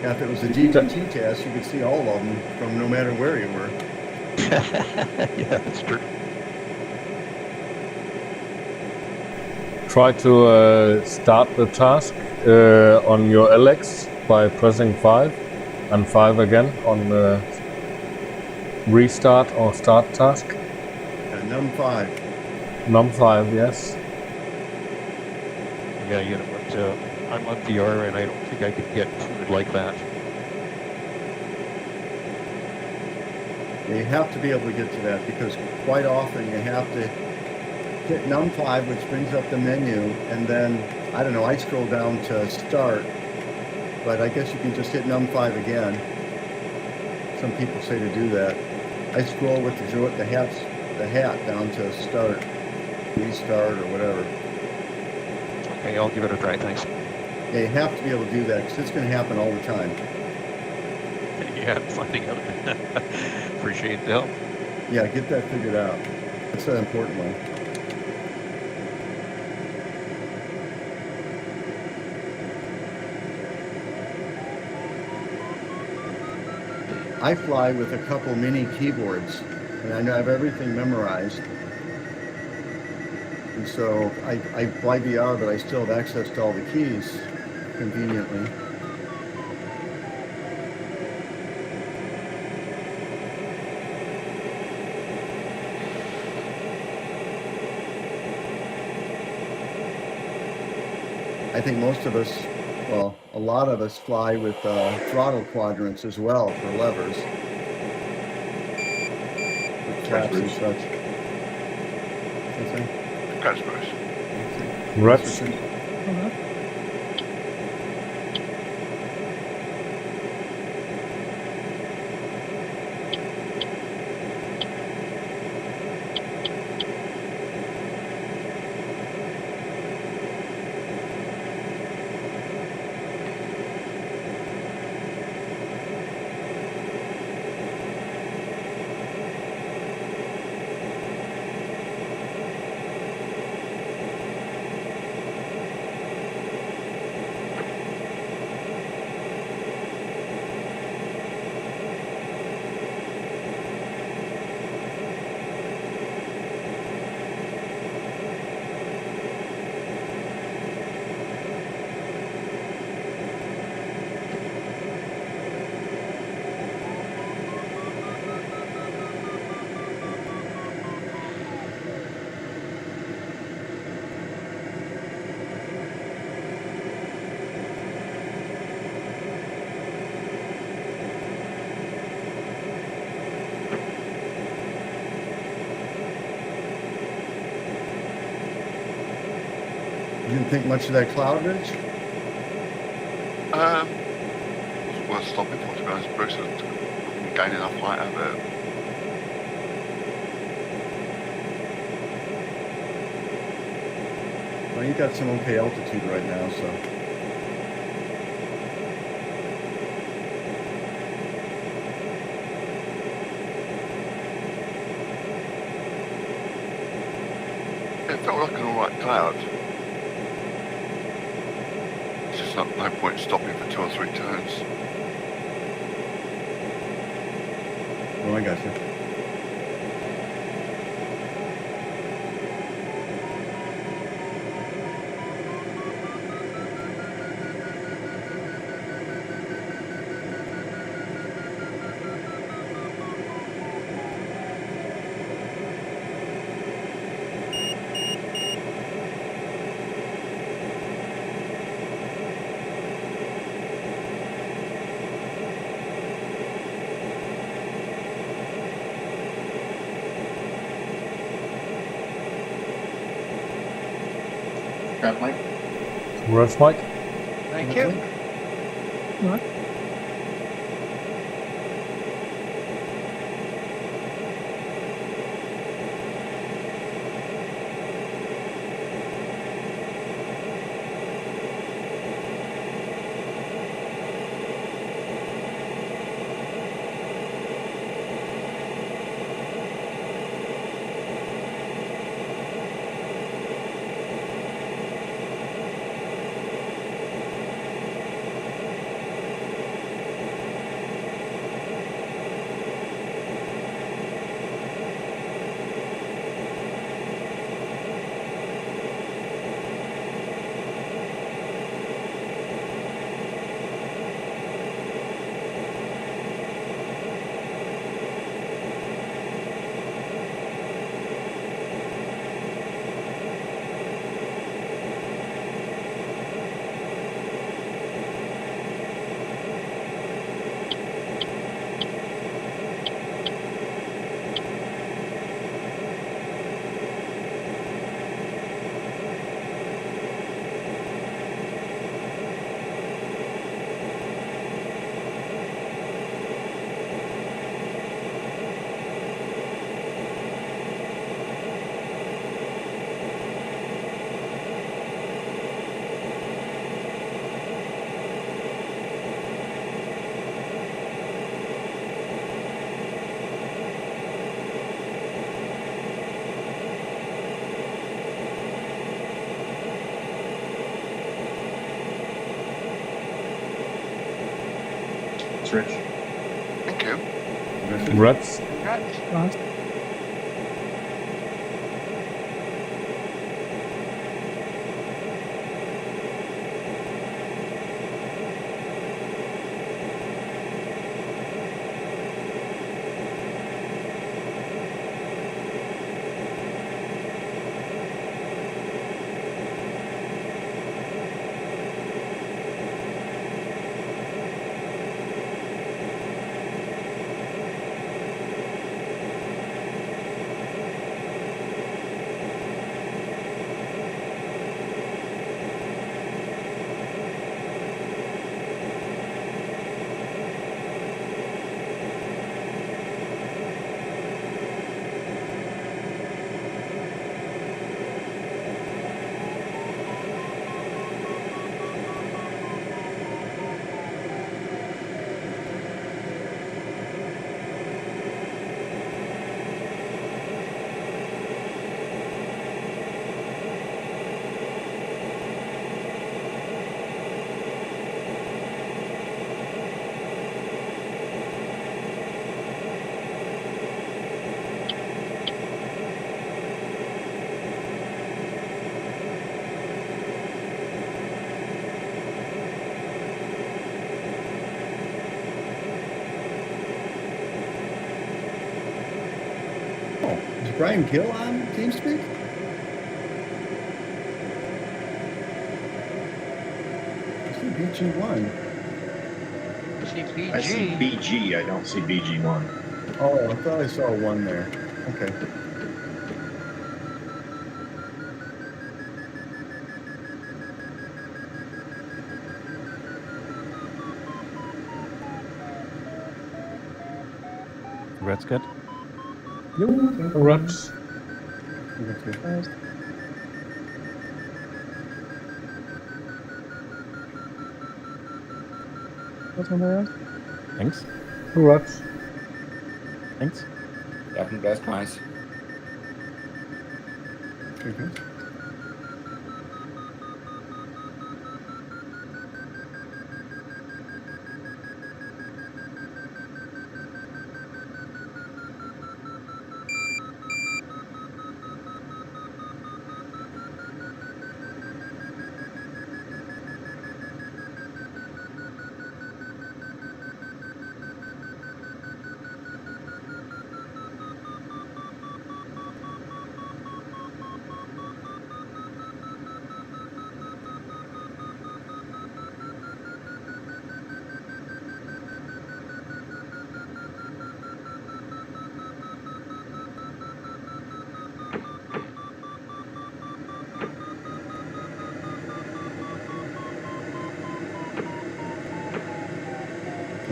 Yeah, if it was a DTT test, you could see all of them from no matter where you were. Yeah, that's true. try to start the task on your LX by pressing 5 and 5 again on restart or start task. num5. Num5, yes. Yeah, you know what? I'm on VR and I don't think I can get fluid like that. You have to be able to get to that because quite often you have to hit num5, which brings up the menu, and then, I don't know, I scroll down to start, but I guess you can just hit num5 again. Some people say to do that. I scroll with the hat down to start, restart, or whatever. Okay, I'll give it a try, thanks. Yeah, you have to be able to do that because it's going to happen all the time. Yeah, I'm finding out. Appreciate the help. Yeah, get that figured out. That's an important one. I fly with a couple mini keyboards, and I know I have everything memorized. And so I fly VR, but I still have access to all the keys conveniently. I think most of us, well, a lot of us fly with throttle quadrants as well for levers. With flaps and such. Catch Bruce. Reps. You didn't think much of that cloud ridge? Wasn't worth stopping for, to be honest. Bruce didn't gain enough height out of it. Well, you got some okay altitude right now, so. It felt like an alright cloud. It's just no point stopping for 2 or 3 turns. Oh, I got you. Got Mike? Rest, Mike. Thank you. Right. It's Rich. Thank you. Reds. Congrats. Guys. Is Brian Gill on TeamSpeak? I see BG1. I see CPG. BG. I don't see BG1. Oh, I thought I saw one there. Okay. Red's good. Reds. Guys. What's on there? Thanks. Reds. Thanks. Yeah, congrats, guys. Okay.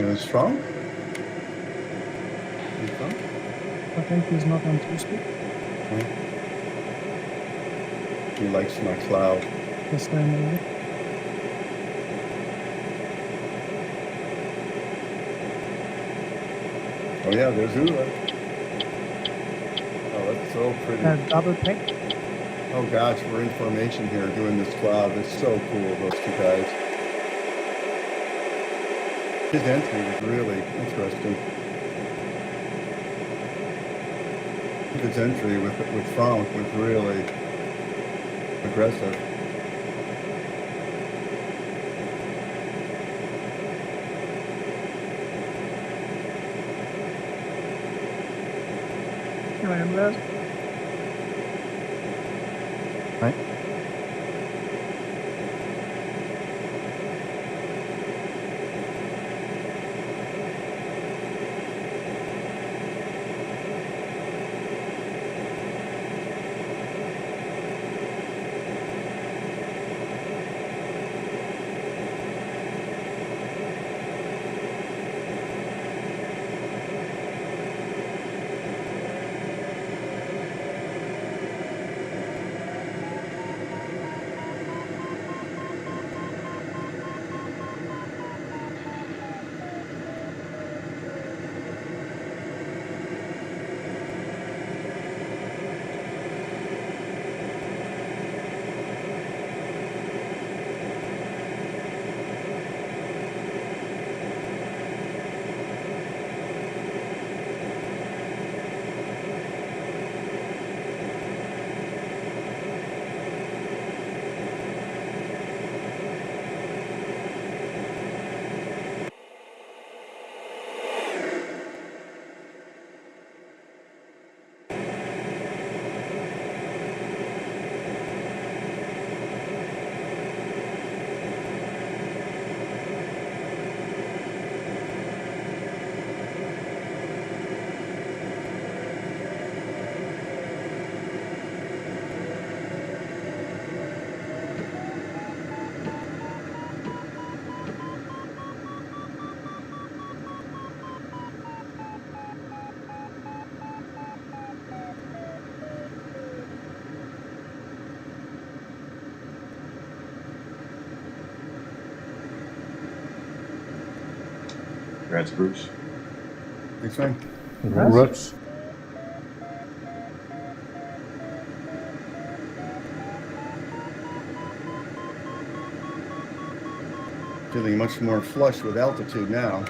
And it's from? He's from? I think he's not on Tuesday. He likes my cloud. Yes, I know. Oh yeah, there's Ula. Oh, that's so pretty. Double pack. Oh gosh, we're in formation here doing this cloud. It's so cool, those two guys. His entry was really interesting. His entry with Frank was really aggressive. Here I am, Les. Right. Congrats, Bruce. Thanks, man. Congrats. Feeling much more flush with altitude now.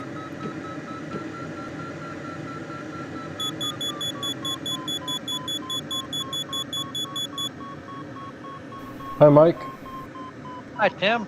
Hi, Mike. Hi, Tim.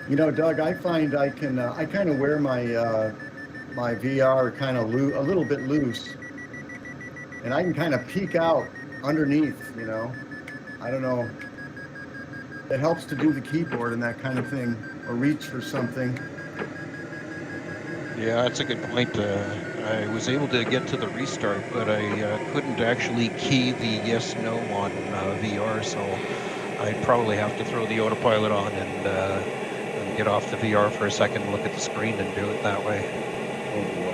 You know, Doug, I find I can, I kind of wear my my VR kind of a little bit loose, and I can kind of peek out underneath, you know. I don't know. It helps to do the keyboard and that kind of thing, or reach for something. Yeah, that's a good point. I was able to get to the restart, but I couldn't actually key the yes/no on VR, so I'd probably have to throw the autopilot on and get off the VR for a second, look at the screen, and do it that way. Oh boy.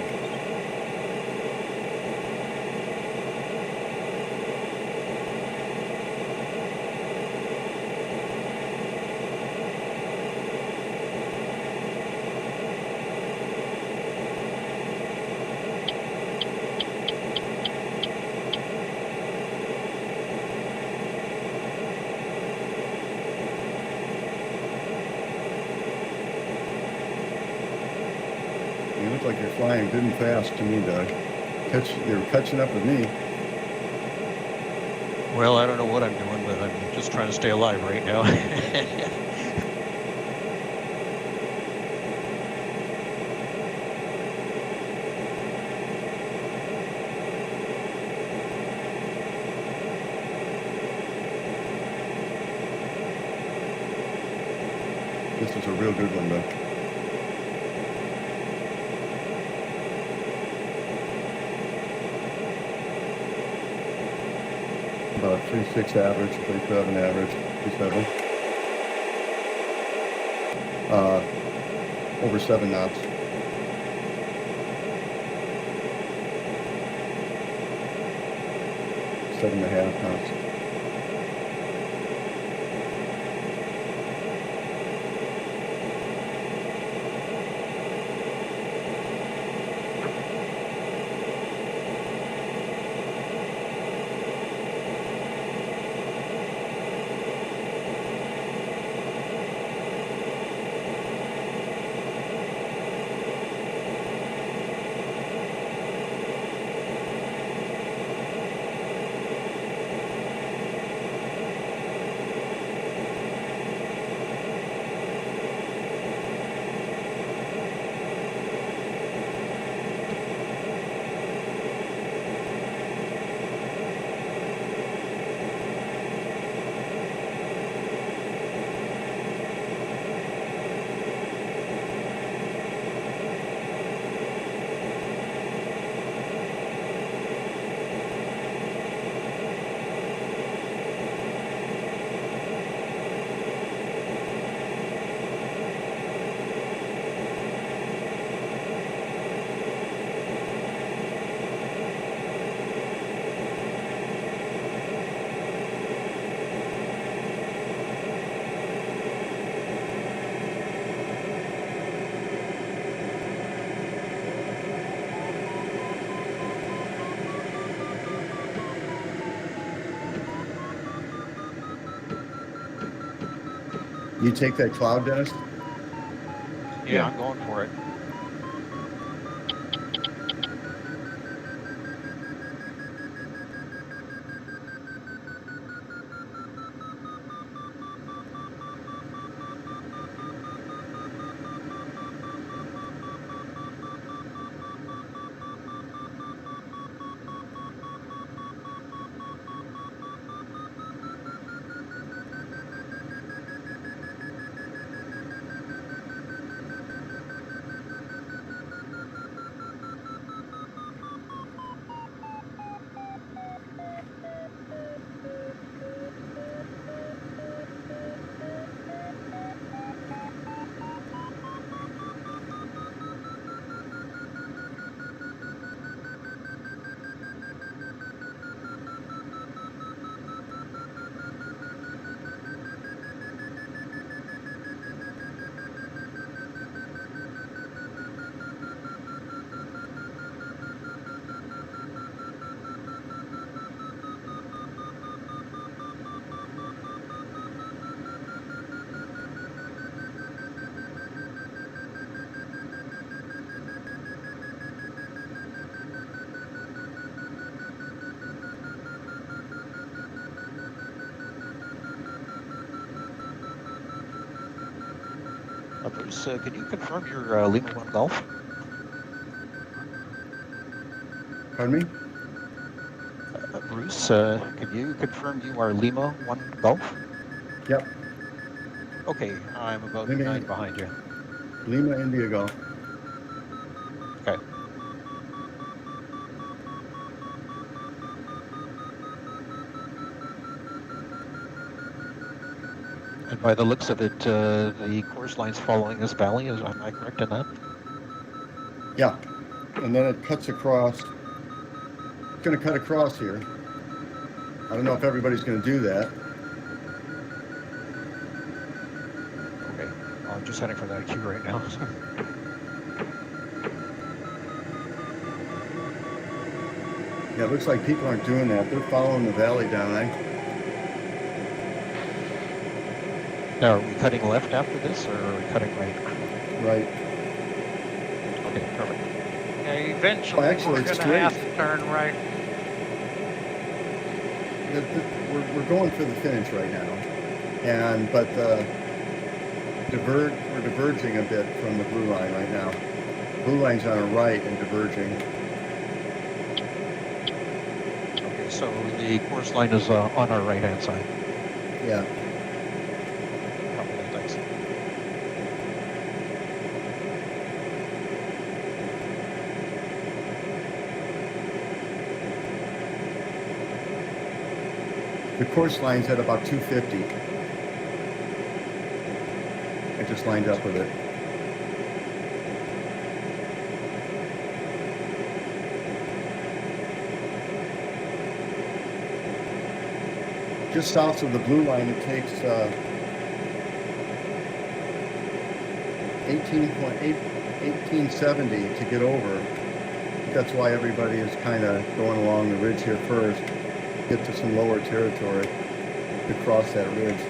You look like you're flying good and fast to me, Doug. You're catching up with me. Well, I don't know what I'm doing, but I'm just trying to stay alive right now. This is a real good one, Doug. About 3.6 average, 3.7 average, 3.7. Over 7 knots. Seven and a half knots. You take that cloud, Dennis? Yeah, I'm going for it. Bruce, can you confirm your Lima 1 Golf? Pardon me? Bruce, can you confirm you are Lima 1 Golf? Yep. Okay, I'm about Lima, 9 behind you. Lima India Golf. Okay. And by the looks of it, the course line's following this valley. Am I correct in that? Yeah. And then it cuts across. It's going to cut across here. I don't know if everybody's going to do that. Okay. Well, I'm just heading for that queue right now. Yeah, it looks like people aren't doing that. They're following the valley down. Now, are we cutting left after this, or are we cutting right? Right. Okay, perfect. Yeah, eventually actually, we're it's going to have straight. to turn right. We're going for the finish right now, but we're diverging a bit from the blue line right now. Blue line's on our right and diverging. Okay, so the course line is on our right-hand side. Yeah. Copy that, thanks. The course line's at about 250. I just lined up with it. Just south of the blue line, it takes 1870 to get over. That's why everybody is kind of going along the ridge here first, get to some lower territory to cross that ridge.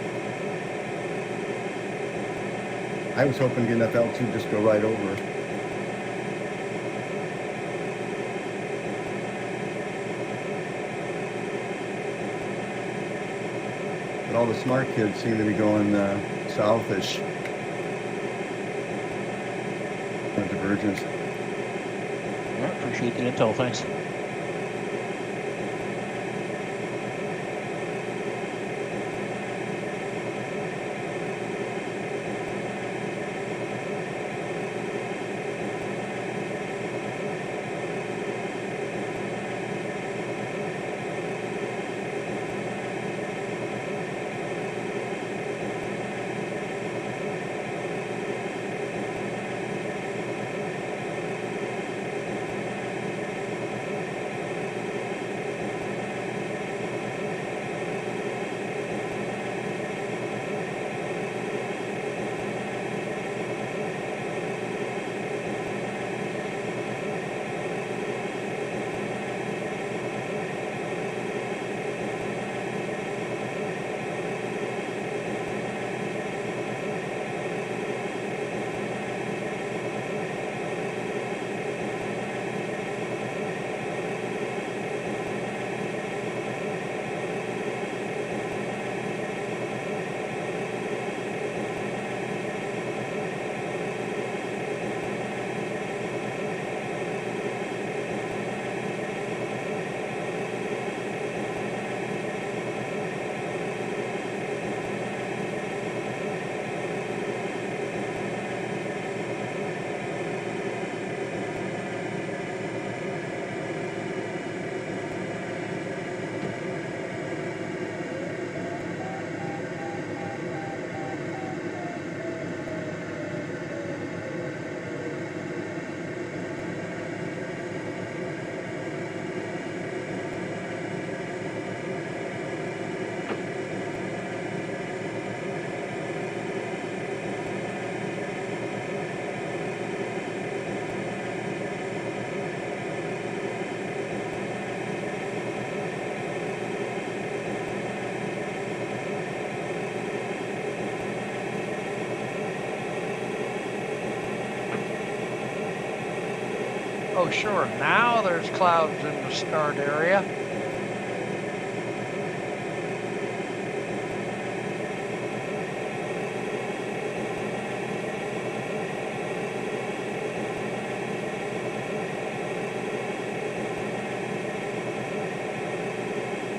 I was hoping to get enough altitude just go right over. But all the smart kids seem to be going southish. Divergence. Yeah, appreciate the intel, thanks. Oh, sure. Now there's clouds in the start area.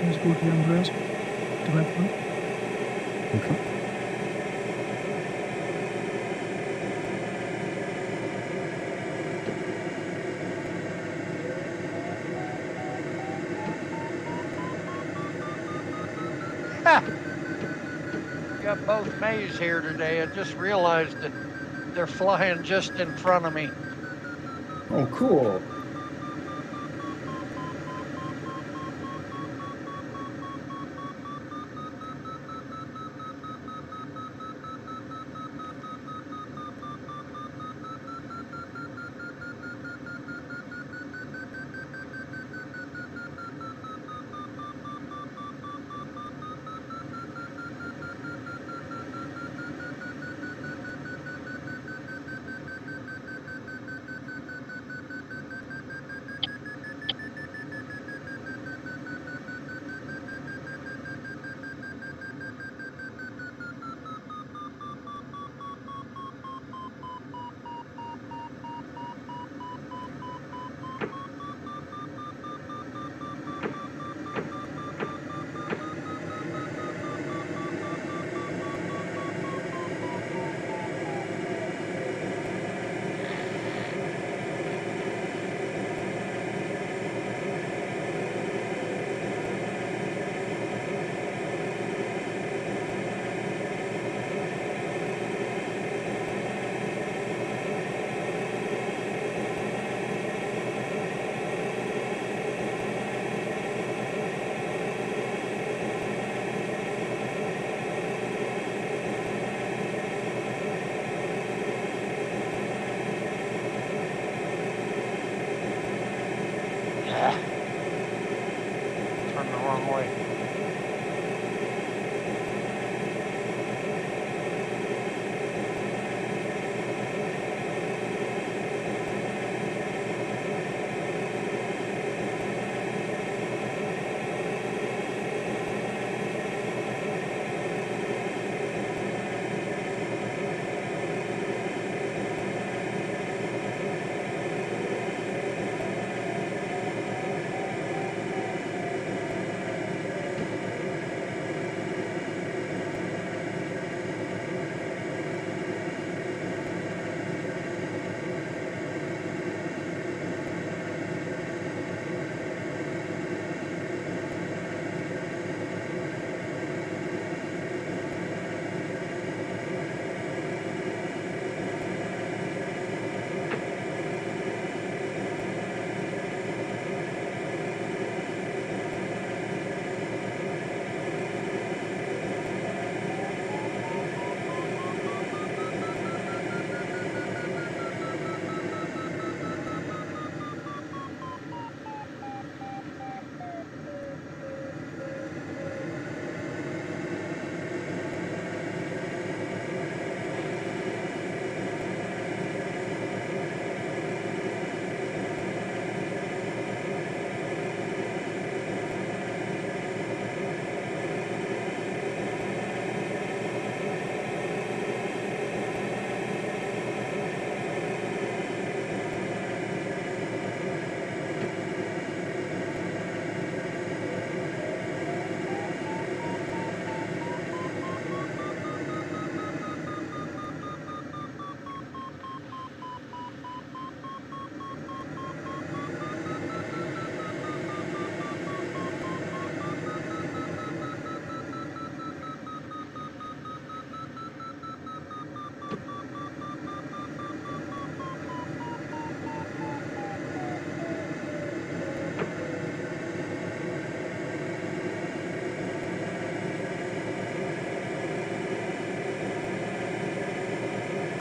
Alles gut hier, Andreas. Direkt dran. Okay. Ha! Got both Mays here today. I just realized that they're flying just in front of me. Oh, cool. Turn the wrong way.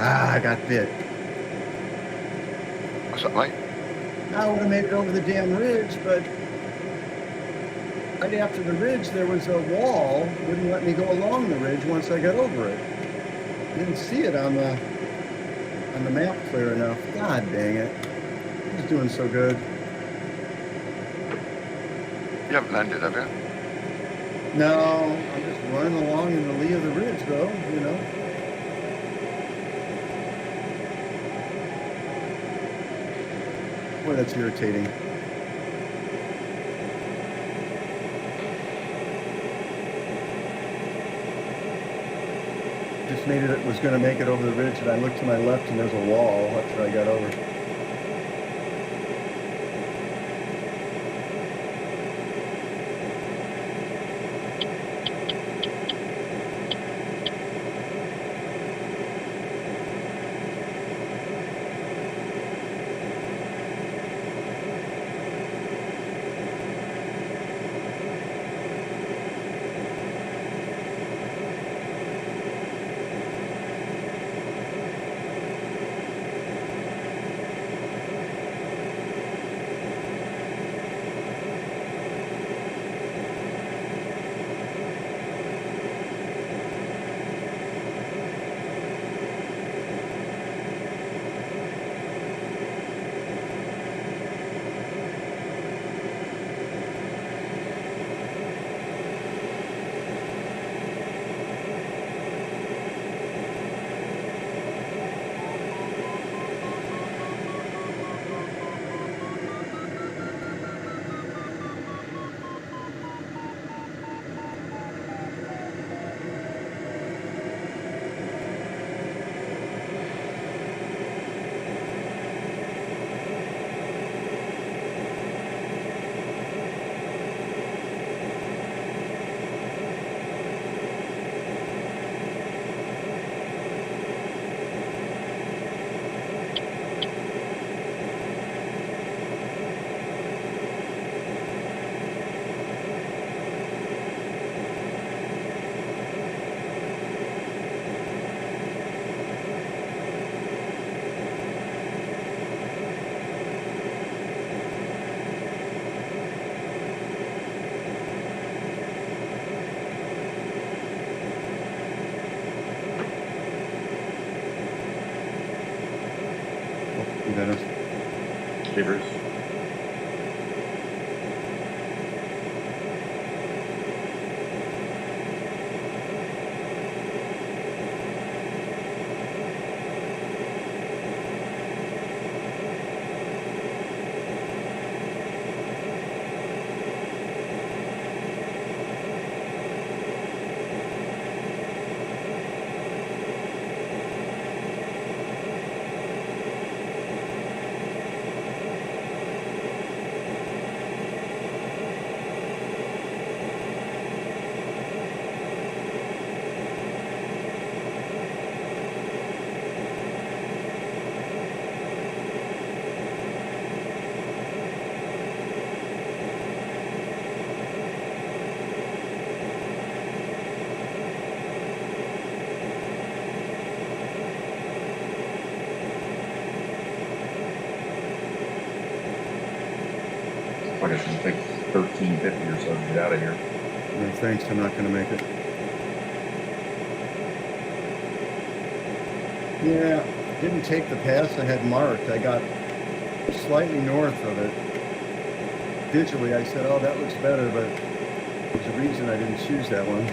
Ah, I got bit. What's up, mate? I would have made it over the damn ridge, but right after the ridge, there was a wall. Wouldn't let me go along the ridge once I got over it. Didn't see it on the map clear enough. God dang it. I was doing so good. You haven't landed, have you? No, I'm just running along in the lee of the ridge, though, you know. Boy, that's irritating. just was going to make it over the ridge, and I looked to my left, and there's a wall after I got over. Dennis. Hey, Bruce. I guess it'll take 1350 or so to get out of here. No, thanks, I'm not going to make it. Yeah, didn't take the pass I had marked. I got slightly north of it. Digitally, I said, oh, that looks better, but there's a reason I didn't choose that one.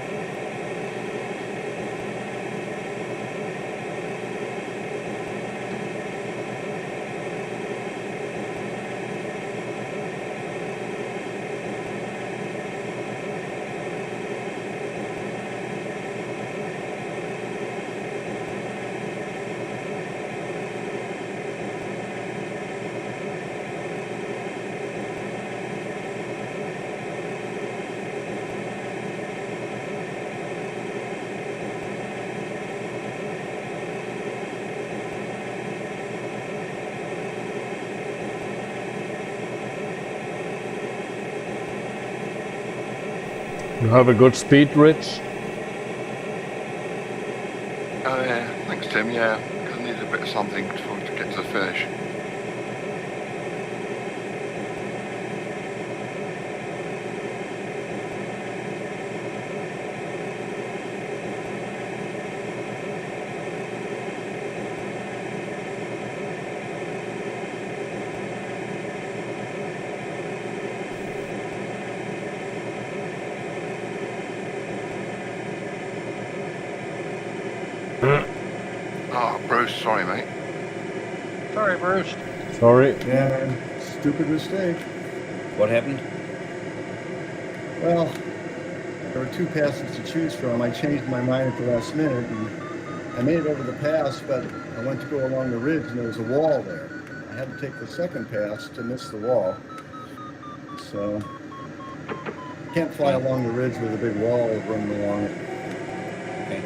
You have a good speed, Rich? Oh yeah, thanks Tim, yeah. I need a bit of something to get to the finish. Oh, Bruce, sorry mate. Sorry, Bruce. Sorry. Yeah, stupid mistake. What happened? Well, there were two passes to choose from. I changed my mind at the last minute, and I made it over the pass, but I went to go along the ridge and there was a wall there. I had to take the second pass to miss the wall. So can't fly along the ridge with a big wall running along it. Okay.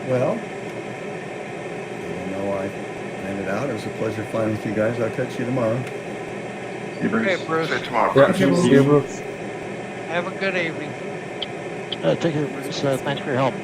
Well, even though I landed out, it was a pleasure flying with you guys. I'll catch you tomorrow. See you Bruce. tomorrow, Yeah, Bruce. see you, Brooks. Have a good evening. Take care, Bruce. Thanks for your help.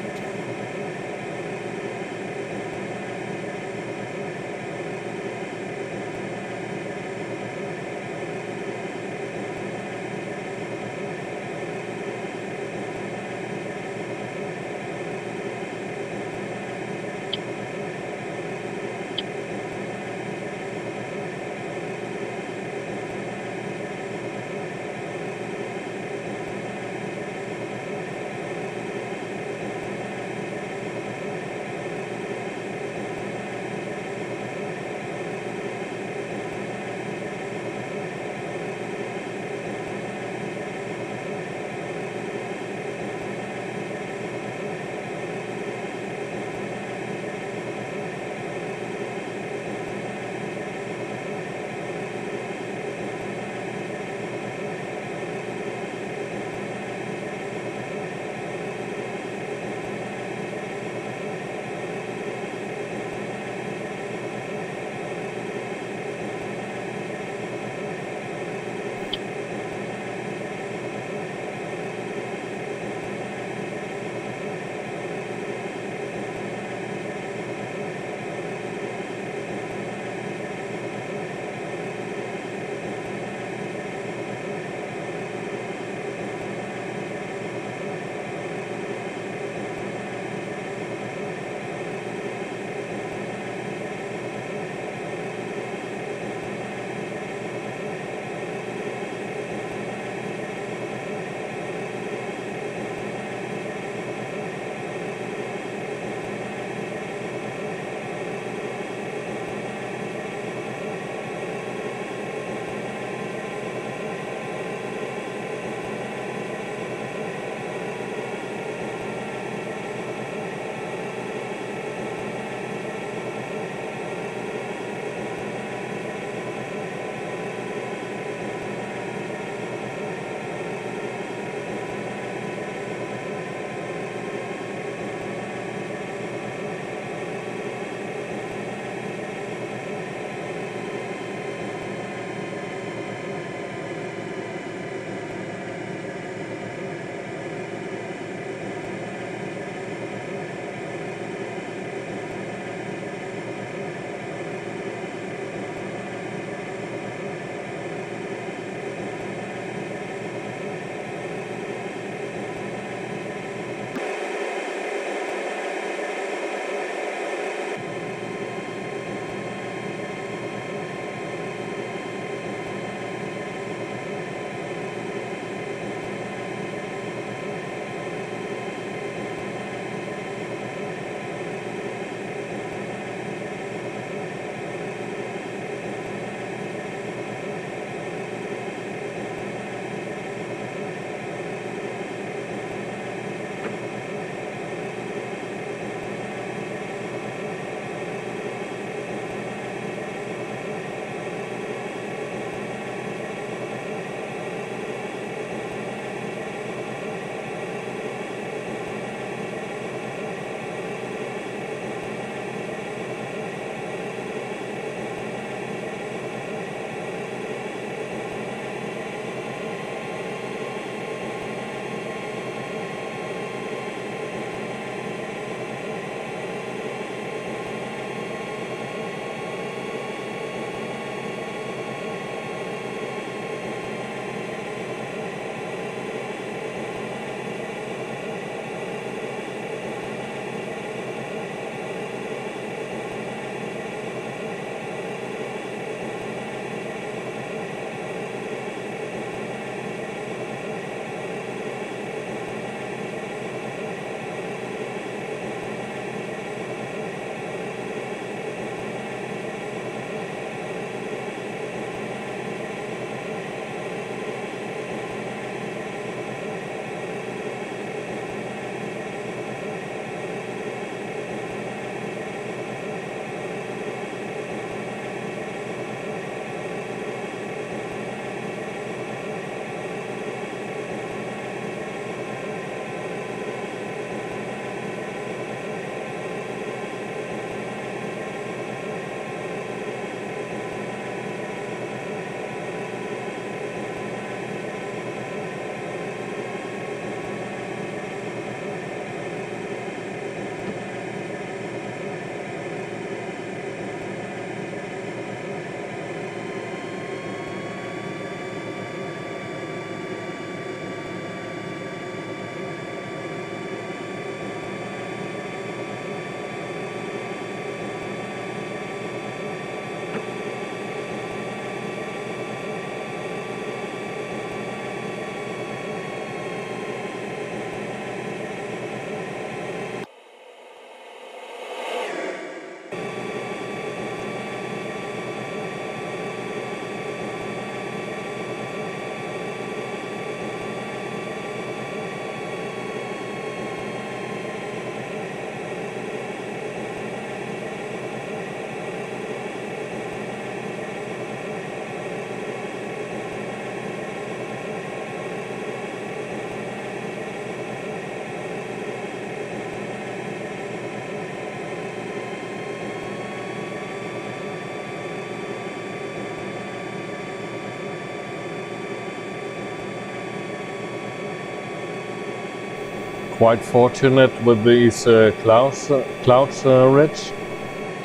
quite fortunate with these clouds Rich.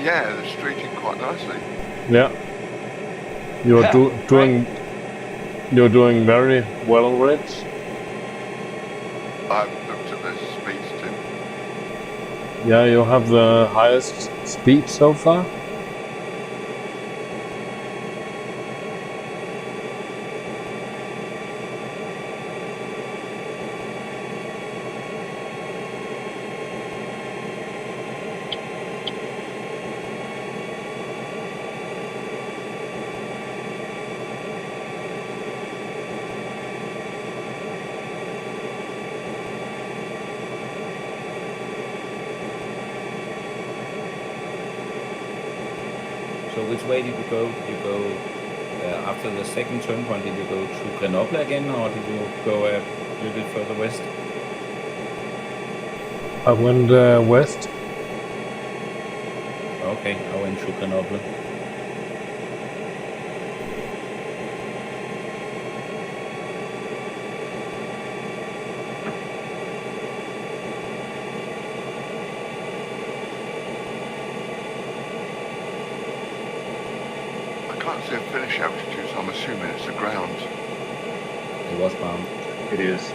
Yeah, they're streaking quite nicely. Yeah. You're doing very well, Rich. I've looked at those speeds, Tim. Yeah, you have the highest speed so far. So which way did you go? Did you go after the second turn point? Did you go to Grenoble again, or did you go a little bit further west? I went west. Okay, I went to Grenoble. I can't see a finish altitude, so I'm assuming it's the ground. It was bound. It is.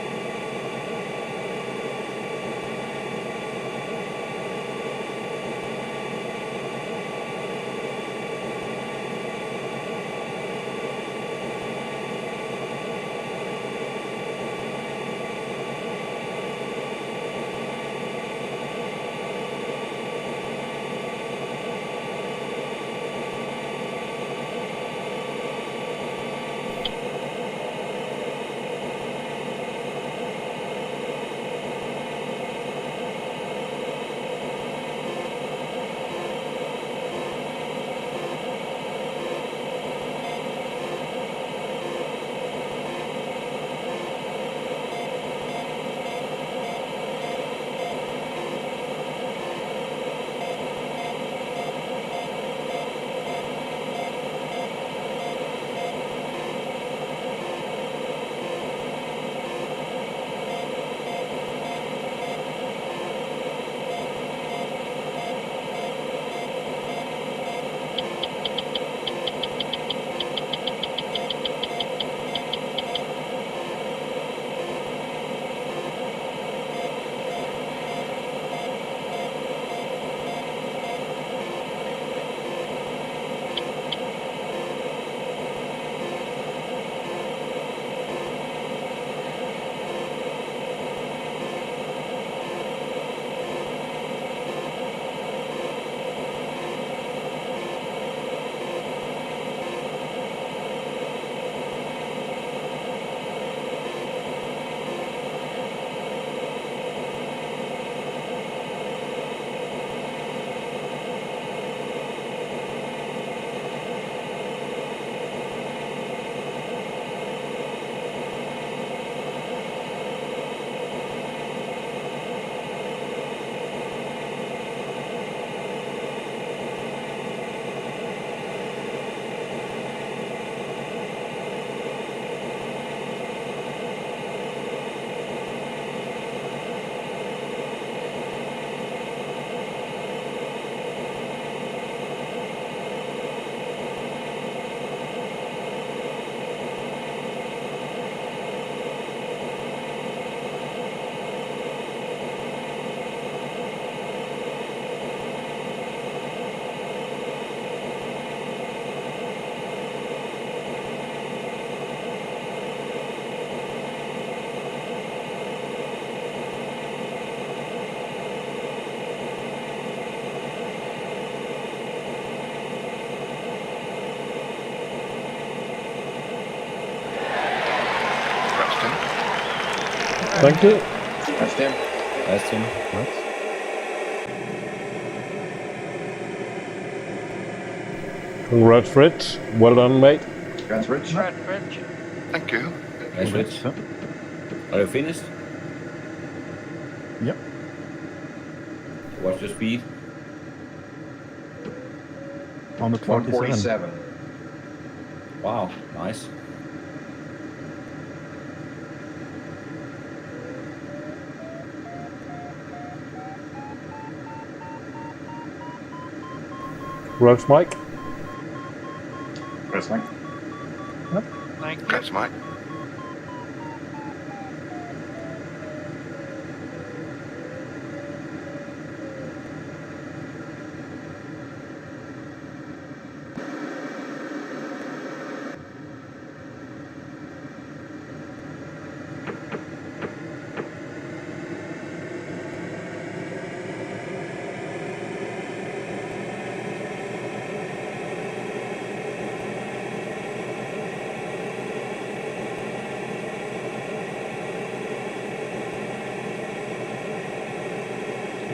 Thank you. That's Tim. That's Tim. Congrats, Rich. Well done, mate. Congrats, Rich. Right, Rich. Thank you. That's Rich. Are you finished? Yep. What's your speed? 147. 147. Wow, nice. Rush Mike. Press Mike. Thank you. Catch Mike.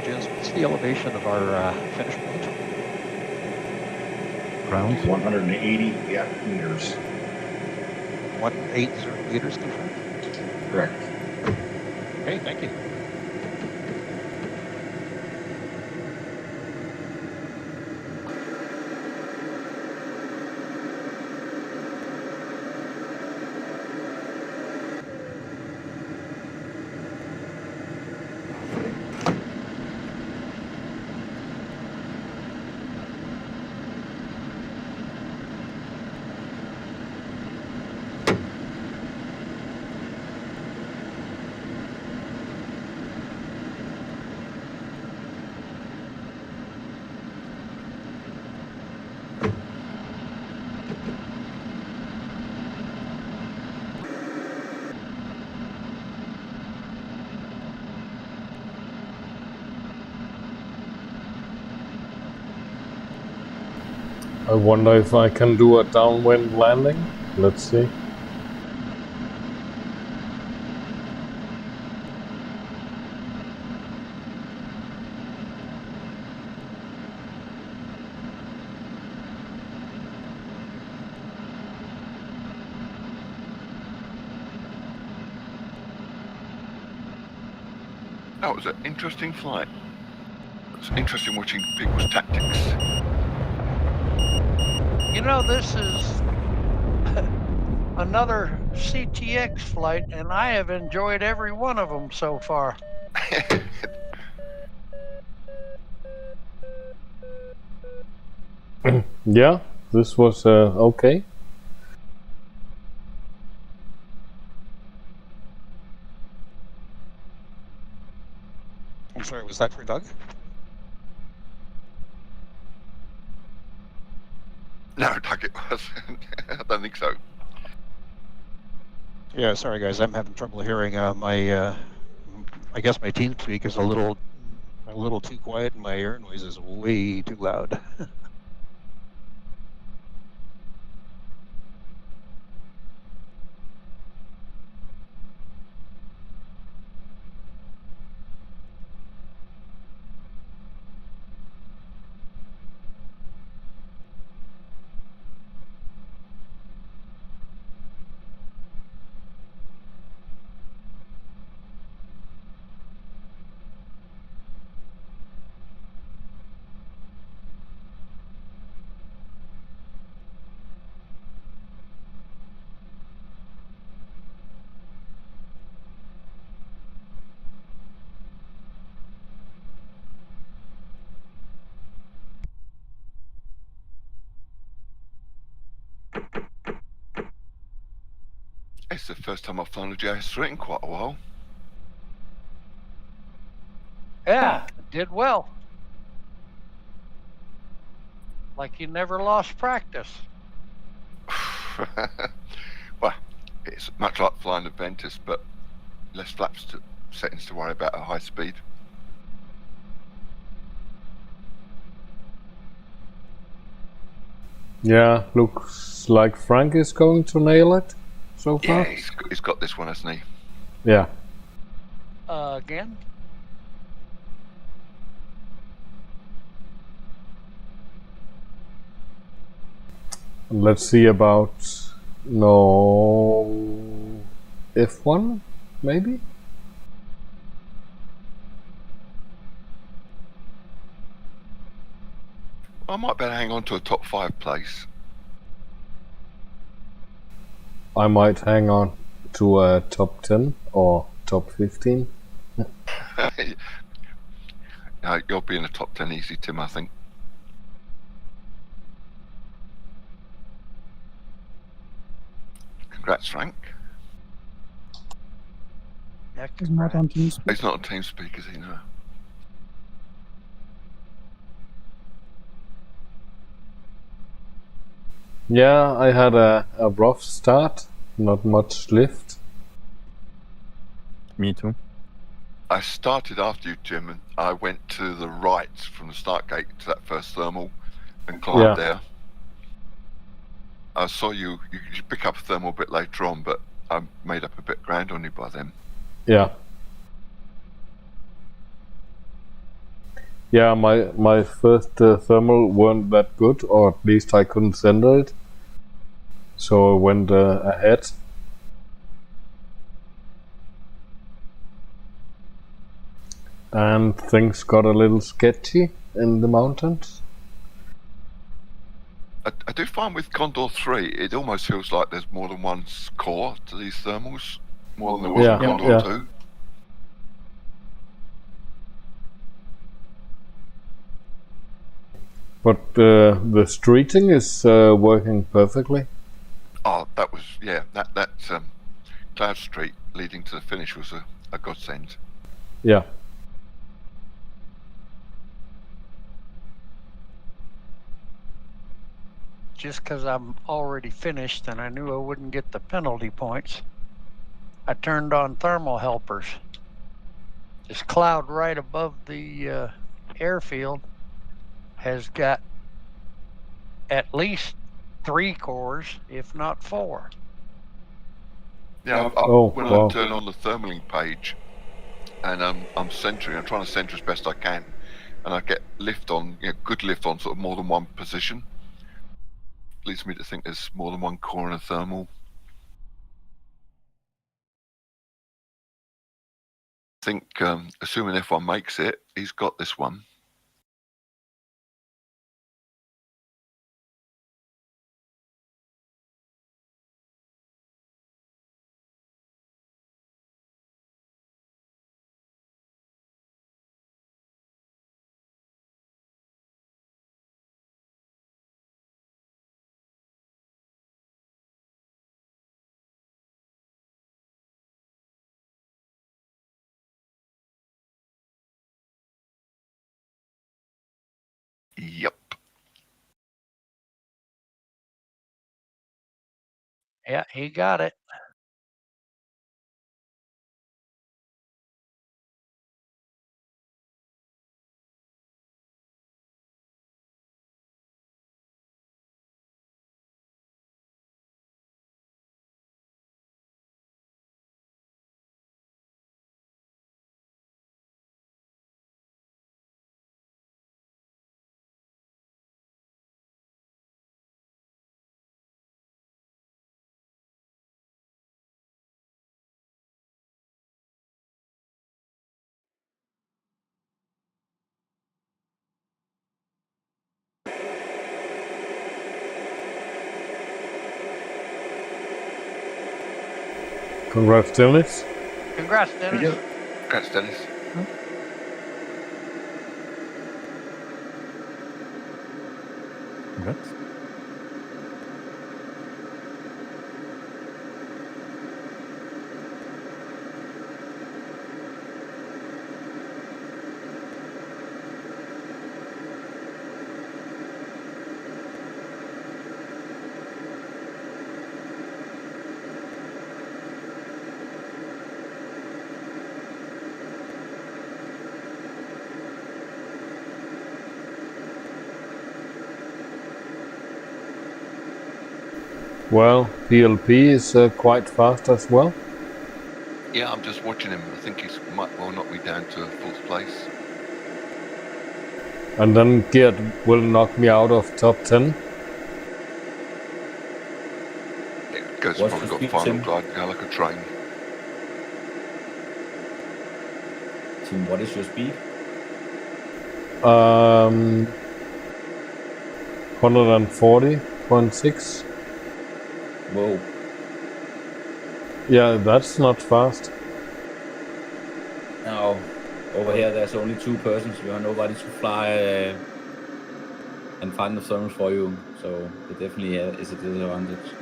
What's the elevation of our finish point? Ground. 180 meters. 180 meters confirmed? Correct. Okay, thank you. I wonder if I can do a downwind landing. Let's see. That was an interesting flight. It's interesting watching people's tactics. You know, this is another CTX flight, and I have enjoyed every one of them so far. Yeah, this was okay. I'm sorry, was that for Doug? No, Doug, it was. I don't think so. Yeah, sorry guys, I'm having trouble hearing. I guess my TeamSpeak is a little too quiet, and my air noise is way too loud. It's the first time I've flown a JS3 in quite a while. Yeah, did well. Like you never lost practice. Well, it's much like flying a Ventus, but less flaps settings to worry about at high speed. Yeah, looks like Frank is going to nail it so far. Yeah, he's got this one, hasn't he? Yeah. Again? Let's see about no F1 maybe. I might better hang on to a top 5 place. I might hang on to a top 10 or top 15. No, you'll be in the top 10 easy, Tim, I think. Congrats, Frank. Yeah, He's not on congrats. TeamSpeak. He's not on TeamSpeak, is he? No. Yeah, I had a rough start, not much lift. Me too. I started after you, Jim, and I went to the right from the start gate to that first thermal and climbed there. I saw you pick up a thermal a bit later on, but I made up a bit ground on you by then. Yeah. Yeah, my first thermal weren't that good, or at least I couldn't center it. So I went ahead. And things got a little sketchy in the mountains. I do find with Condor 3, it almost feels like there's more than one core to these thermals, more than there was in Condor 2. But the streeting is working perfectly. Oh, that was, yeah, that Cloud Street leading to the finish was a godsend. Yeah. Just because I'm already finished and I knew I wouldn't get the penalty points, I turned on thermal helpers. This cloud right above the airfield has got at least 3 cores, if not 4. Yeah, when I turn on the thermaling page and I'm centering, I'm trying to center as best I can, and I get lift on, good lift on sort of more than one position. Leads me to think there's more than one core in a thermal. I think, assuming F1 makes it, he's got this one. Yep. Yeah, he got it. Congrats, Dennis. Congrats, Dennis. Congrats, Dennis. Congrats. Well, PLP is quite fast as well. Yeah, I'm just watching him. I think he might well knock me down to 4th place. And then Geert will knock me out of top 10. Goes What's probably the got speed, final Tim? glide go like a train. Tim, what is your speed? 140.6. Whoa. Yeah, that's not fast. Now, over here, there's only 2 persons. We have nobody to fly and find the thermals for you. So it definitely is a disadvantage.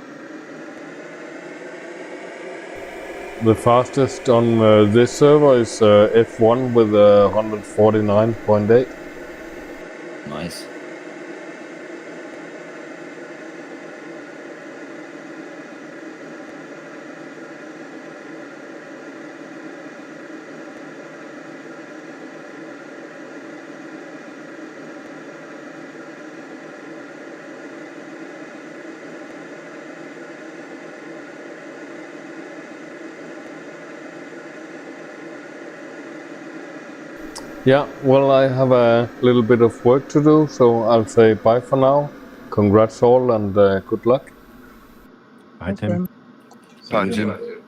The fastest on this server is F1 with 149.8. Nice. Yeah, well, I have a little bit of work to do, so I'll say bye for now. Congrats all and good luck. Bye, Tim. Bye, Tim.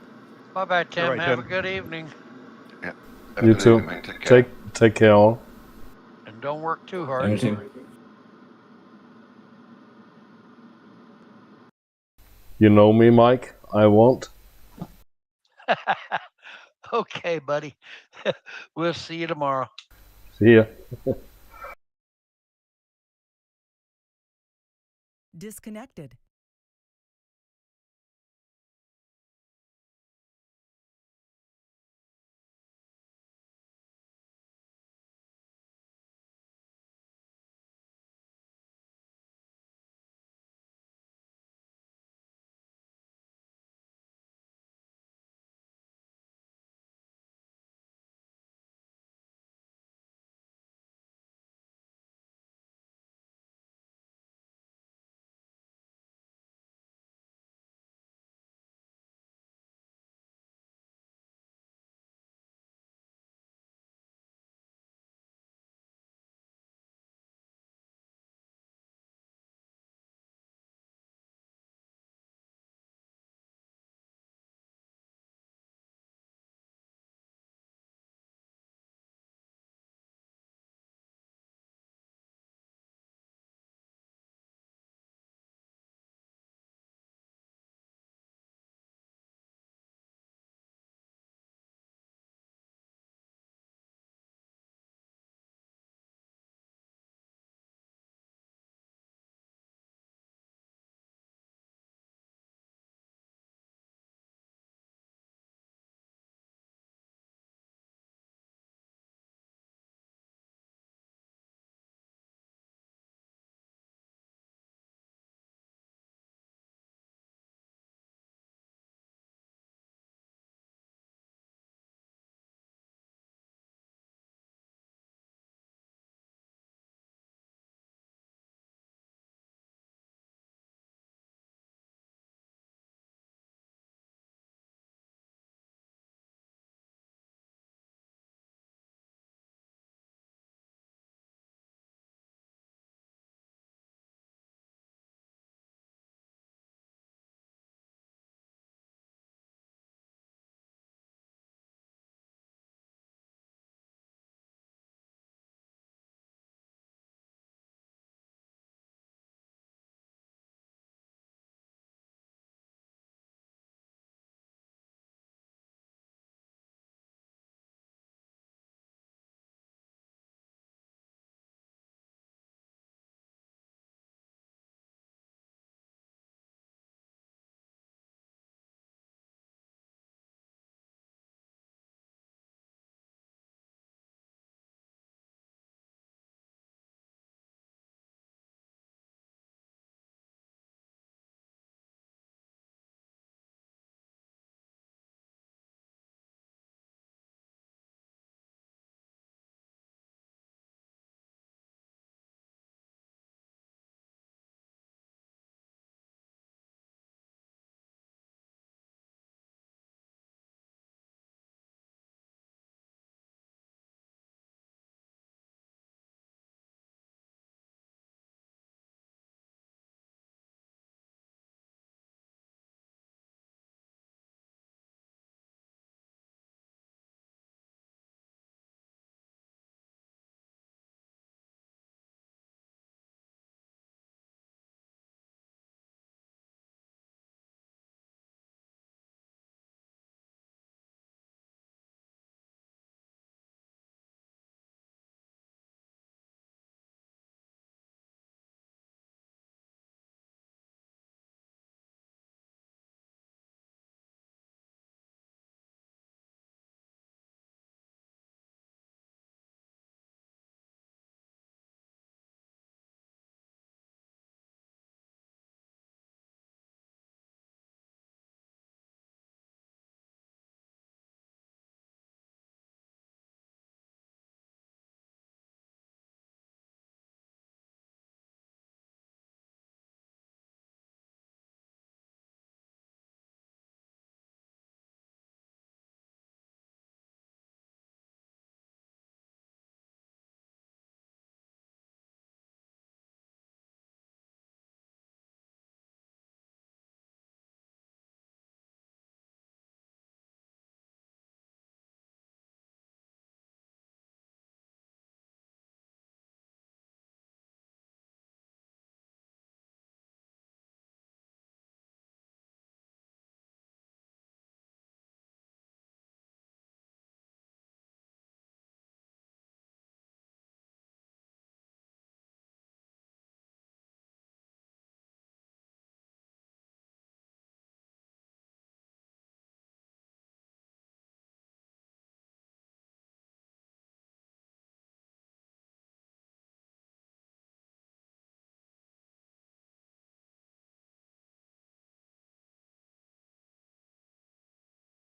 Bye-bye, Tim. right, Have Tim. a good evening. Yeah. You Have a good too. evening, mate. Take care. Take care all. And don't work too hard. Everything. You know me, Mike. I won't. Okay, buddy. We'll see you tomorrow. See ya. Disconnected.